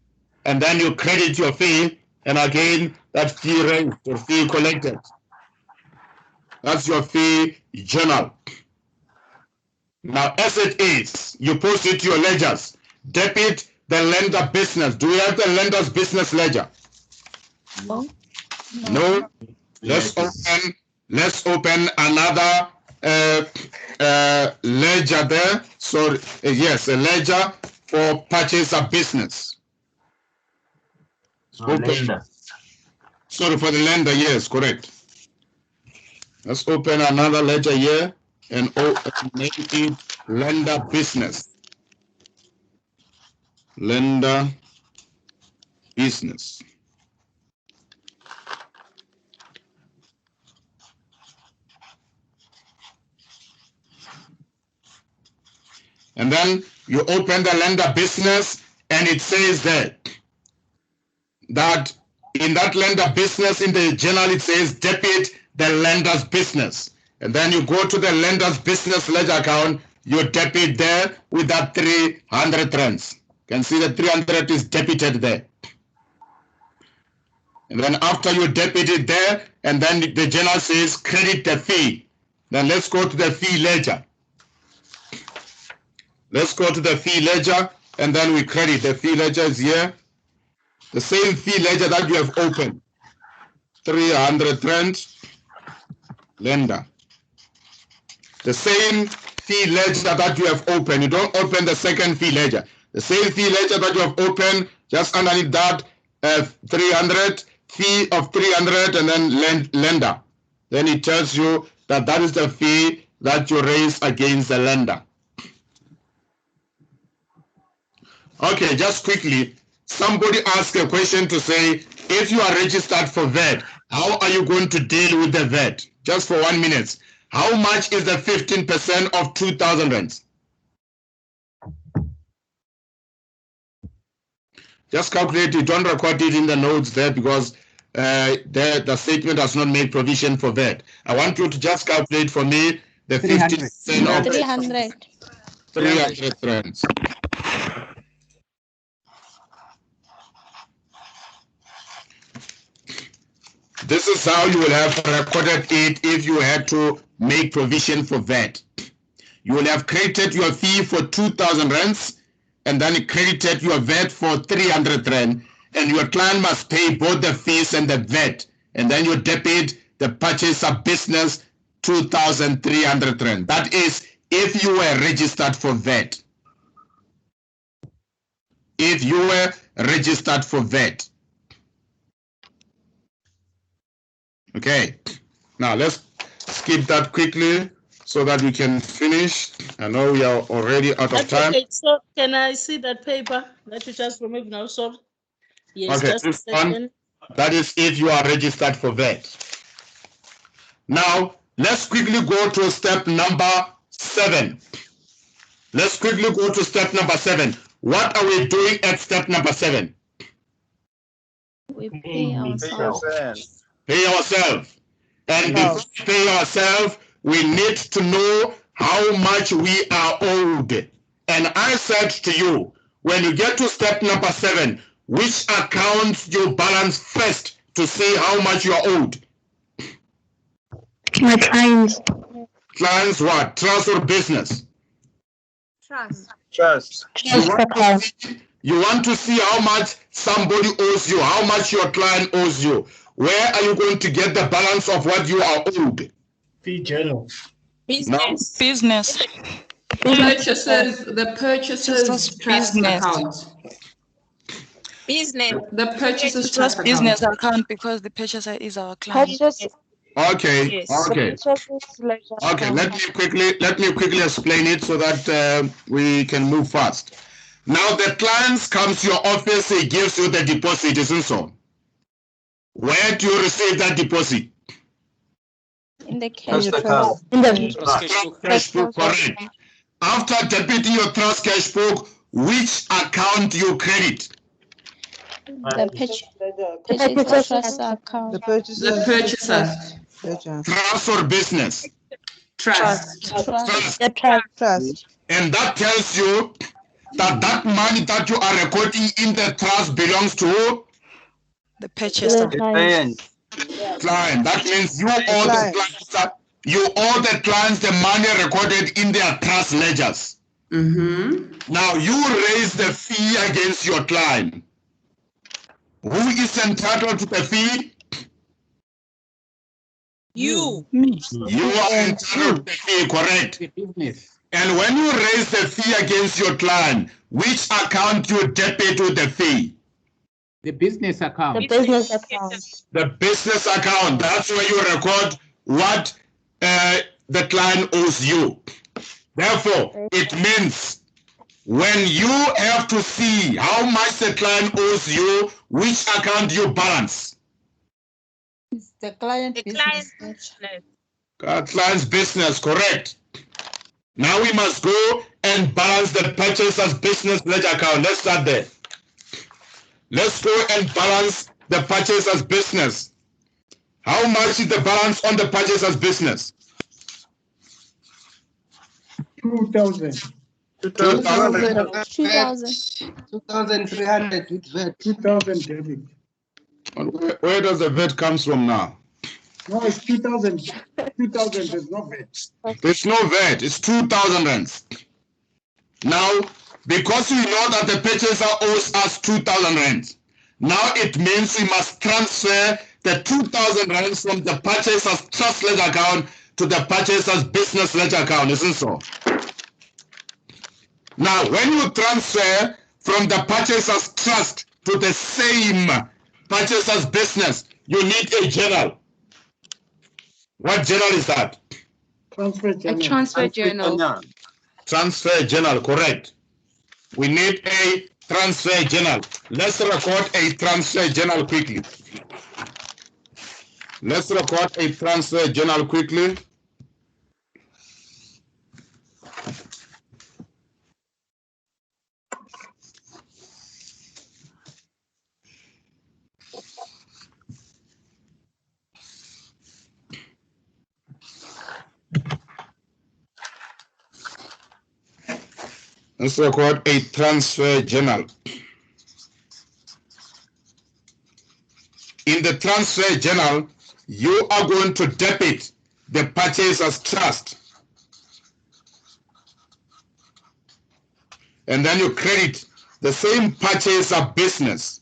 [SPEAKER 1] and then you credit your fee, and again that fee rent or fee collected. That's your fee journal. Now, as it is, you post it to your ledgers. Debit the lender business. Do we have the lender's business ledger?
[SPEAKER 10] No.
[SPEAKER 1] No. Let's open another ledger there. So yes, a ledger for purchase of business.
[SPEAKER 21] Lender.
[SPEAKER 1] Sorry, for the lender. Yes, correct. Let's open another ledger here and make it lender business. Lender business. And then you open the lender business, and it says that in that lender business, in the journal, it says debit the lender's business. And then you go to the lender's business ledger account, you debit there with that 300 rands. You can see the 300 is debited there. And then after you debit it there, and then the journal says credit the fee. Then let's go to the fee ledger. Let's go to the fee ledger, and then we credit. The fee ledger is here. The same fee ledger that you have opened. 300 rands, lender. The same fee ledger that you have opened. You don't open the second fee ledger. The same fee ledger that you have opened, just underneath that 300, fee of 300, and then lender. Then it tells you that that is the fee that you raise against the lender. Okay, just quickly, somebody asked a question to say, if you are registered for VAT, how are you going to deal with the VAT? Just for 1 minute. How much is the 15% of 2,000 rands? Just calculate it. Don't record it in the notes there because the statement does not make provision for VAT. I want you to just calculate for me the 15% of
[SPEAKER 10] 300.
[SPEAKER 1] 300 rands. This is how you will have recorded it if you had to make provision for VAT. You will have credited your fee for 2,000 rands and then credited your VAT for 300 rand, and your client must pay both the fees and the VAT, and then you debit the purchase of business 2,300 rand. That is if you were registered for VAT. If you were registered for VAT. Okay, now let's skip that quickly so that we can finish. I know we are already out of time.
[SPEAKER 7] Okay, so can I see that paper that you just removed now? So, yes,
[SPEAKER 1] Okay,
[SPEAKER 7] just a
[SPEAKER 1] this
[SPEAKER 7] second.
[SPEAKER 1] one, that is if you are registered for VAT. Now, let's quickly go to step number 7. Let's quickly go to step number 7. What are we doing at step number 7?
[SPEAKER 10] We pay ourselves.
[SPEAKER 1] Pay ourselves. And before we pay ourselves, we need to know how much we are owed. And I said to you, when you get to step number 7, which accounts you balance first to see how much you are owed?
[SPEAKER 10] My clients.
[SPEAKER 1] Clients what? Trust or business?
[SPEAKER 17] Trust.
[SPEAKER 9] Trust.
[SPEAKER 1] You want to see how much somebody owes you, how much your client owes you. Where are you going to get the balance of what you are owed?
[SPEAKER 18] Fee journal.
[SPEAKER 22] Business.
[SPEAKER 3] Business.
[SPEAKER 6] The purchasers trust
[SPEAKER 3] business.
[SPEAKER 6] account.
[SPEAKER 22] Business.
[SPEAKER 6] The purchasers
[SPEAKER 3] Just
[SPEAKER 6] trust
[SPEAKER 3] business
[SPEAKER 6] account.
[SPEAKER 3] account because the purchaser is our client.
[SPEAKER 1] Okay,
[SPEAKER 22] Yes.
[SPEAKER 1] okay. Okay, let me quickly explain it so that we can move fast. Now the client comes to your office, he gives you the deposit, isn't so? Where do you receive that deposit?
[SPEAKER 17] In the cash
[SPEAKER 9] Trust
[SPEAKER 17] book.
[SPEAKER 9] account.
[SPEAKER 1] Cash book, correct. After debiting your trust cash book, which account you credit?
[SPEAKER 17] The purchase trust account.
[SPEAKER 16] The purchaser.
[SPEAKER 1] Trust or business?
[SPEAKER 6] Trust.
[SPEAKER 16] Trust.
[SPEAKER 1] And that tells you that that money that you are recording in the trust belongs to who?
[SPEAKER 3] The purchaser.
[SPEAKER 9] The client.
[SPEAKER 1] Client. That means you owe the clients, you owe the clients the money recorded in their trust ledgers. Now you raise the fee against your client. Who is entitled to the fee?
[SPEAKER 22] You.
[SPEAKER 1] You are entitled to the fee, correct? And when you raise the fee against your client, which account you debit to the fee?
[SPEAKER 4] The business account.
[SPEAKER 10] The business account.
[SPEAKER 1] The business account. That's where you record what the client owes you. Therefore, it means when you have to see how much the client owes you, which account you balance?
[SPEAKER 16] The client business.
[SPEAKER 1] Client's business, correct. Now we must go and balance the purchaser's business ledger account. Let's start there. Let's go and balance the purchaser's business. How much is the balance on the purchaser's business?
[SPEAKER 18] 2,000.
[SPEAKER 1] 2,000.
[SPEAKER 12] 2,300 with VAT.
[SPEAKER 18] 2,000 debit.
[SPEAKER 1] Where does the VAT comes from now?
[SPEAKER 18] No, it's 2,000. 2,000, there's no VAT.
[SPEAKER 1] There's no VAT. It's 2,000 rands. Now, because we know that the purchaser owes us 2,000 rands, now it means we must transfer the 2,000 rands from the purchaser's trust ledger account to the purchaser's business ledger account, isn't so? Now, when you transfer from the purchaser's trust to the same purchaser's business, you need a journal. What journal is that?
[SPEAKER 18] Transfer journal.
[SPEAKER 6] A transfer journal.
[SPEAKER 1] Transfer journal, correct. We need a transfer journal. Let's record a transfer journal quickly. Let's record a transfer journal quickly. Let's record a transfer journal. In the transfer journal, you are going to debit the purchaser's trust. And then you credit the same purchaser business.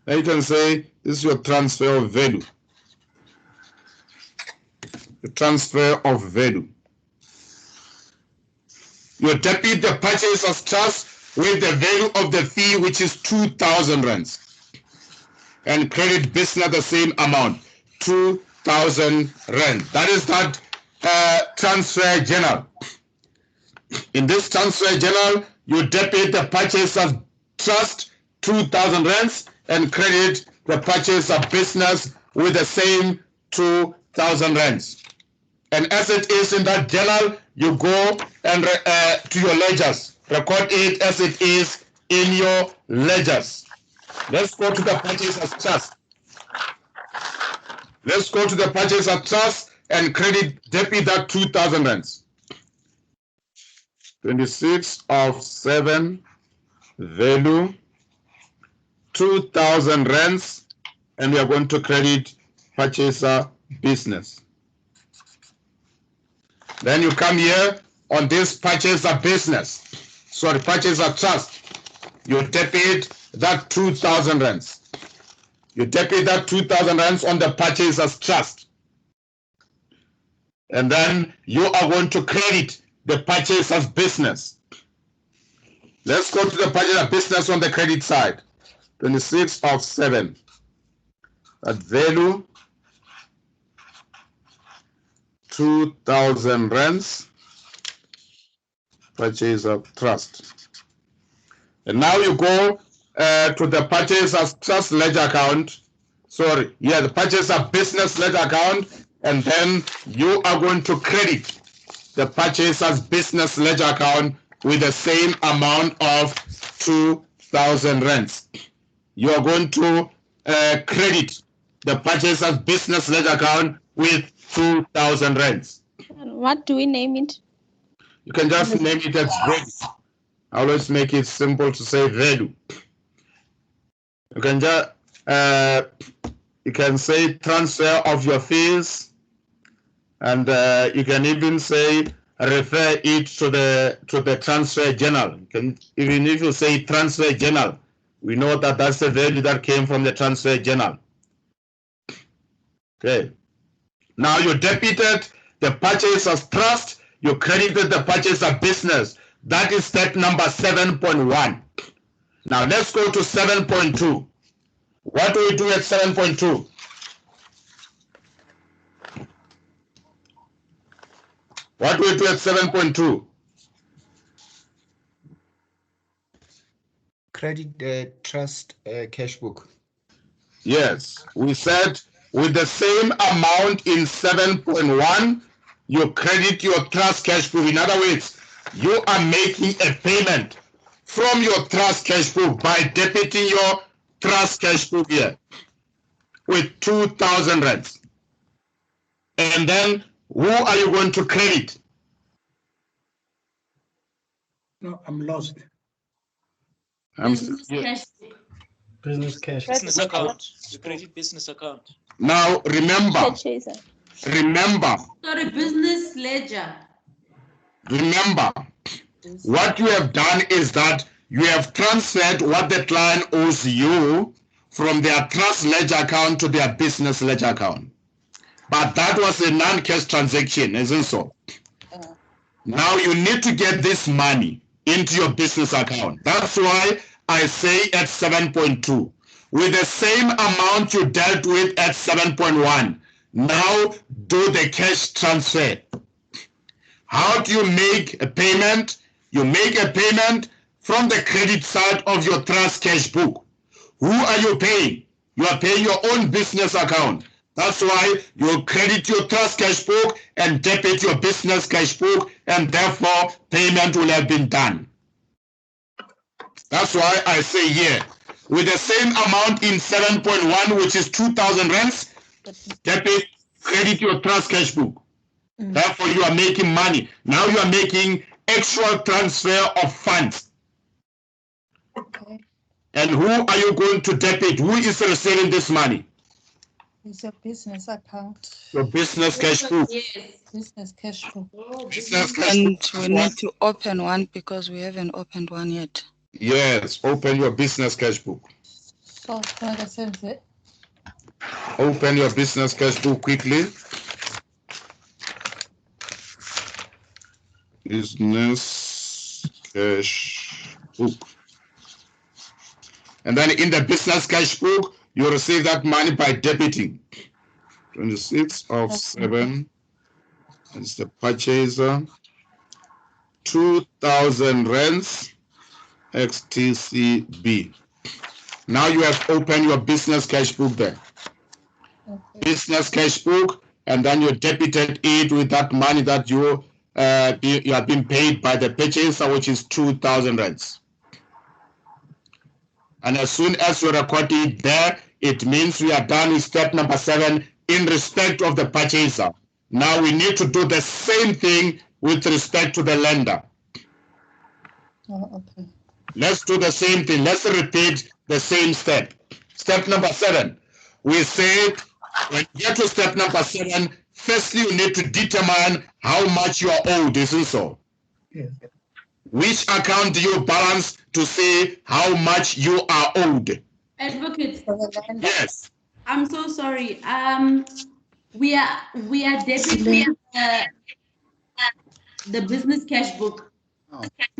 [SPEAKER 1] Then you can say, this is your transfer of value. The transfer of value. You debit the purchaser's trust with the value of the fee, which is 2,000 rands. And credit business the same amount, 2,000 rand. That is that transfer journal. In this transfer journal, you debit the purchaser's trust, 2,000 rands, and credit the purchaser business with the same 2,000 rands. And as it is in that journal, you go and to your ledgers. Record it as it is in your ledgers. Let's go to the purchaser's trust. Let's go to the purchaser's trust and debit that 2,000 rands. 26 of 7 value 2,000 rands, and we are going to credit purchaser business. Then you come here on this purchase of business. Sorry, purchase of trust. You debit that 2,000 rands. You debit that 2,000 rands on the purchase of trust. And then you are going to credit the purchase of business. Let's go to the purchase of business on the credit side. 26 of 7. That value 2,000 rands. Purchase of trust. And now you go to the purchase of trust ledger account. Sorry, yeah, the purchase of business ledger account, and then you are going to credit the purchase of business ledger account with the same amount of 2,000 rands. You are going to credit the purchase of business ledger account with 2,000 rands.
[SPEAKER 10] What do we name it?
[SPEAKER 1] You can just name it as value. I always make it simple to say value. You can just you can say transfer of your fees, and you can even say refer it to the transfer journal. You can, even if you say transfer journal, we know that that's the value that came from the transfer journal. Okay. Now you debited the purchase of trust, you credited the purchase of business. That is step number 7.1. Now let's go to 7.2. What do we do at 7.2? What do we do at 7.2?
[SPEAKER 12] Credit the trust cash book.
[SPEAKER 1] Yes, we said with the same amount in 7.1, you credit your trust cash book. In other words, you are making a payment from your trust cash book by debiting your trust cash book here with 2,000 rands. And then who are you going to credit?
[SPEAKER 18] No, I'm lost.
[SPEAKER 6] Business cash.
[SPEAKER 21] Business cash.
[SPEAKER 2] Business account. You credit business account.
[SPEAKER 1] Now remember,
[SPEAKER 6] Sorry, business ledger.
[SPEAKER 1] Remember, what you have done is that you have transferred what the client owes you from their trust ledger account to their business ledger account. But that was a non-cash transaction, isn't so? Now you need to get this money into your business account. That's why I say at 7.2. With the same amount you dealt with at 7.1, now do the cash transfer. How do you make a payment? You make a payment from the credit side of your trust cash book. Who are you paying? You are paying your own business account. That's why you credit your trust cash book and debit your business cash book, and therefore payment will have been done. That's why I say here, with the same amount in 7.1, which is 2,000 rands, debit, credit your trust cash book. Therefore, you are making money. Now you are making actual transfer of funds.
[SPEAKER 16] Okay.
[SPEAKER 1] And who are you going to debit? Who is receiving this money?
[SPEAKER 16] It's a business account.
[SPEAKER 1] Your business cash book.
[SPEAKER 6] Yes.
[SPEAKER 16] Business cash book.
[SPEAKER 1] Business cash
[SPEAKER 3] And
[SPEAKER 1] book.
[SPEAKER 3] we need to open one because we haven't opened one yet.
[SPEAKER 1] Yes, open your business cash book.
[SPEAKER 16] So, like I said, it.
[SPEAKER 1] Open your business cash book quickly. Business cash book. And then in the business cash book, you receive that money by debiting. 26 of 7. It's the purchaser. 2,000 rands XTCB. Now you have opened your business cash book there. Okay. Business cash book, and then you debited it with that money that you have been paid by the purchaser, which is 2,000 rands. And as soon as you record it there, it means we are done with step number 7 in respect of the purchaser. Now we need to do the same thing with respect to the lender.
[SPEAKER 16] Oh, okay.
[SPEAKER 1] Let's do the same thing. Let's repeat the same step. Step number 7. We said When you get to step number 7, firstly you need to determine how much you are owed, isn't so?
[SPEAKER 5] Yes.
[SPEAKER 1] Which account do you balance to say how much you are owed?
[SPEAKER 6] Advocate.
[SPEAKER 1] Yes.
[SPEAKER 6] I'm so sorry. We are debiting the business cash book.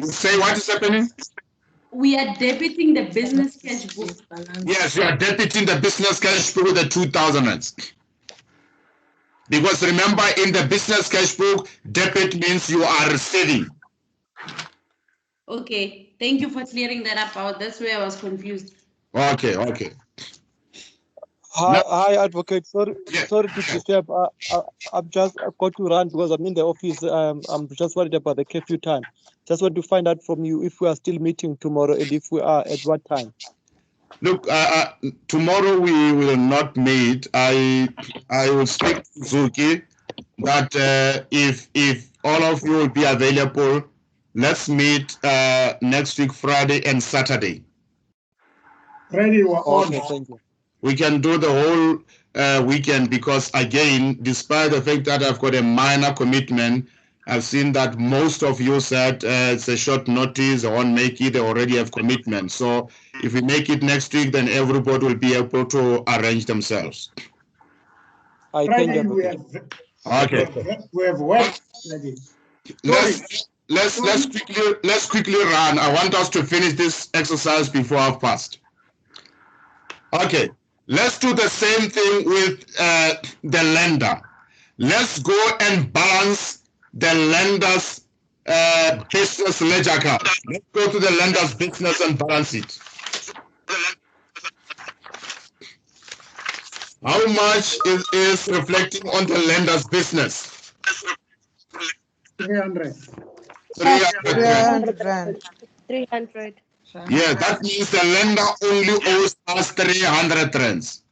[SPEAKER 1] Say what is happening?
[SPEAKER 6] We are debiting the business cash book.
[SPEAKER 1] Yes, you are debiting the business cash book with the 2,000 rands. Because remember, in the business cash book, debit means you are receiving.
[SPEAKER 6] Okay, thank you for clearing that up. That's where I was confused.
[SPEAKER 1] Okay, okay.
[SPEAKER 11] Hi, Advocate. Sorry to disturb. I've just got to run because I'm in the office. I'm just worried about the curfew time. Just want to find out from you if we are still meeting tomorrow and if we are, at what time.
[SPEAKER 1] Look, tomorrow we will not meet. I will speak to Zuki that if all of you will be available, let's meet next week, Friday and Saturday.
[SPEAKER 18] Friday we're on.
[SPEAKER 11] Okay, thank you.
[SPEAKER 1] We can do the whole weekend because, again, despite the fact that I've got a minor commitment, I've seen that most of you said it's a short notice, I won't make it, they already have commitment. So if we make it next week, then everybody will be able to arrange themselves.
[SPEAKER 11] I thank
[SPEAKER 18] Friday
[SPEAKER 11] you.
[SPEAKER 18] we have
[SPEAKER 1] Okay.
[SPEAKER 18] we have work. Friday.
[SPEAKER 1] Let's quickly run. I want us to finish this exercise before I've passed. Okay, let's do the same thing with the lender. Let's go and balance the lender's business ledger account. Let's go to the lender's business and balance it. How much is reflecting on the lender's business?
[SPEAKER 18] 300.
[SPEAKER 1] 300
[SPEAKER 15] rand. 300.
[SPEAKER 1] Yeah, that means the lender only owes us 300 rands.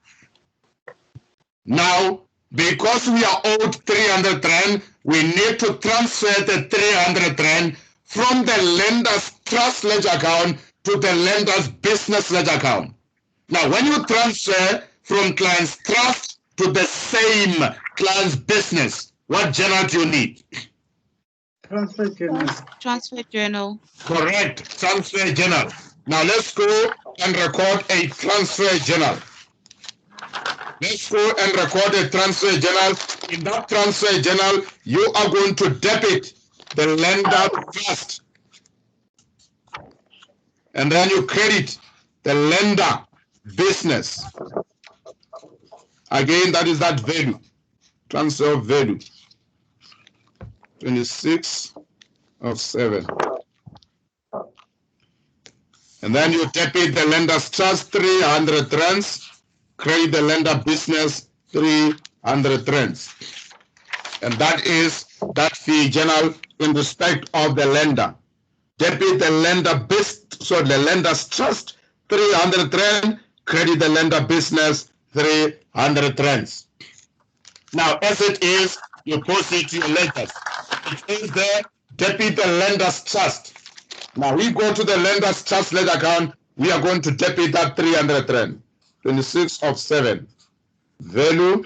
[SPEAKER 1] Now, because we are owed 300 rand, we need to transfer the 300 rand from the lender's trust ledger account to the lender's business ledger account. Now, when you transfer from client's trust to the same client's business, what journal do you need?
[SPEAKER 18] Transfer journal.
[SPEAKER 3] Transfer journal.
[SPEAKER 1] Correct, transfer journal. Now let's go and record a transfer journal. Let's go and record a transfer journal. In that transfer journal, you are going to debit the lender first. And then you credit the lender business. Again, that is that value. Transfer of value. 26 of 7. And then you debit the lender's trust 300 rands, credit the lender business 300 rands. And that is that fee journal in respect of the lender. Debit the lender the lender's trust 300 rand, credit the lender business 300 rands. Now, as it is, you post it to your ledgers. It is there, debit the lender's trust. Now we go to the lender's trust ledger account, we are going to debit that 300 rand. 26 of 7. Value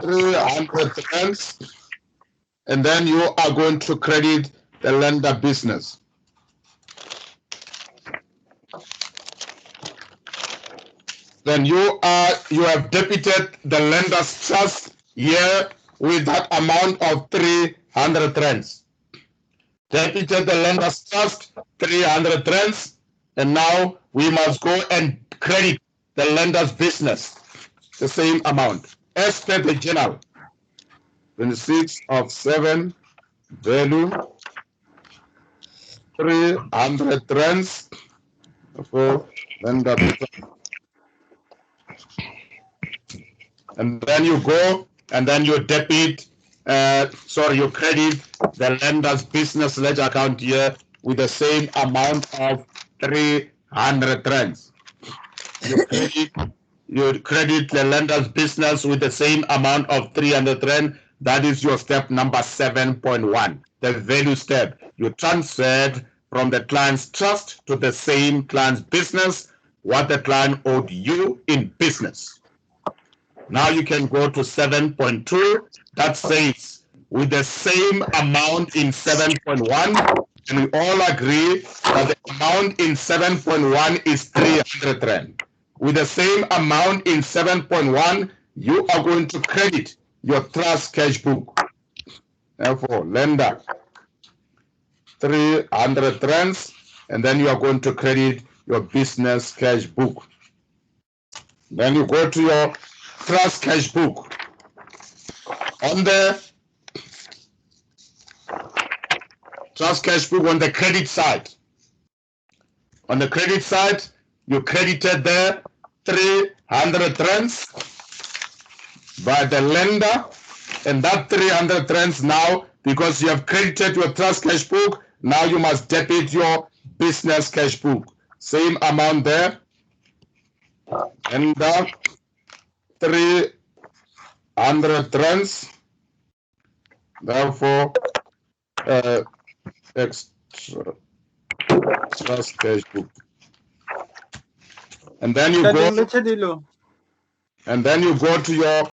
[SPEAKER 1] 300 rands. And then you are going to credit the lender business. Then you have debited the lender's trust here with that amount of 300 rands. Debited the lender's trust 300 rands, and now we must go and credit the lender's business the same amount as per the journal. 26 of 7 value 300 rands for lender business. And then you go and then you debit, you credit the lender's business ledger account here with the same amount of 300 rands. You credit the lender's business with the same amount of 300 rand. That is your step number 7.1, the value step. You transferred from the client's trust to the same client's business. what the client owed you in business. Now you can go to 7.2. That says with the same amount in 7.1, and we all agree that the amount in 7.1 is 300 Rand. With the same amount in 7.1, you are going to credit your trust cash book. Therefore, lender, 300 Rands, and then you are going to credit your business cash book. Then you go to your trust cash book. On the trust cash book on the credit side. On the credit side, you credited there 300 Rands by the lender, and that 300 Rands now, because you have credited your trust cash book, now you must debit your business cash book. Same amount there, and 300 Rands. Therefore, extra trust cash book. And then you go to your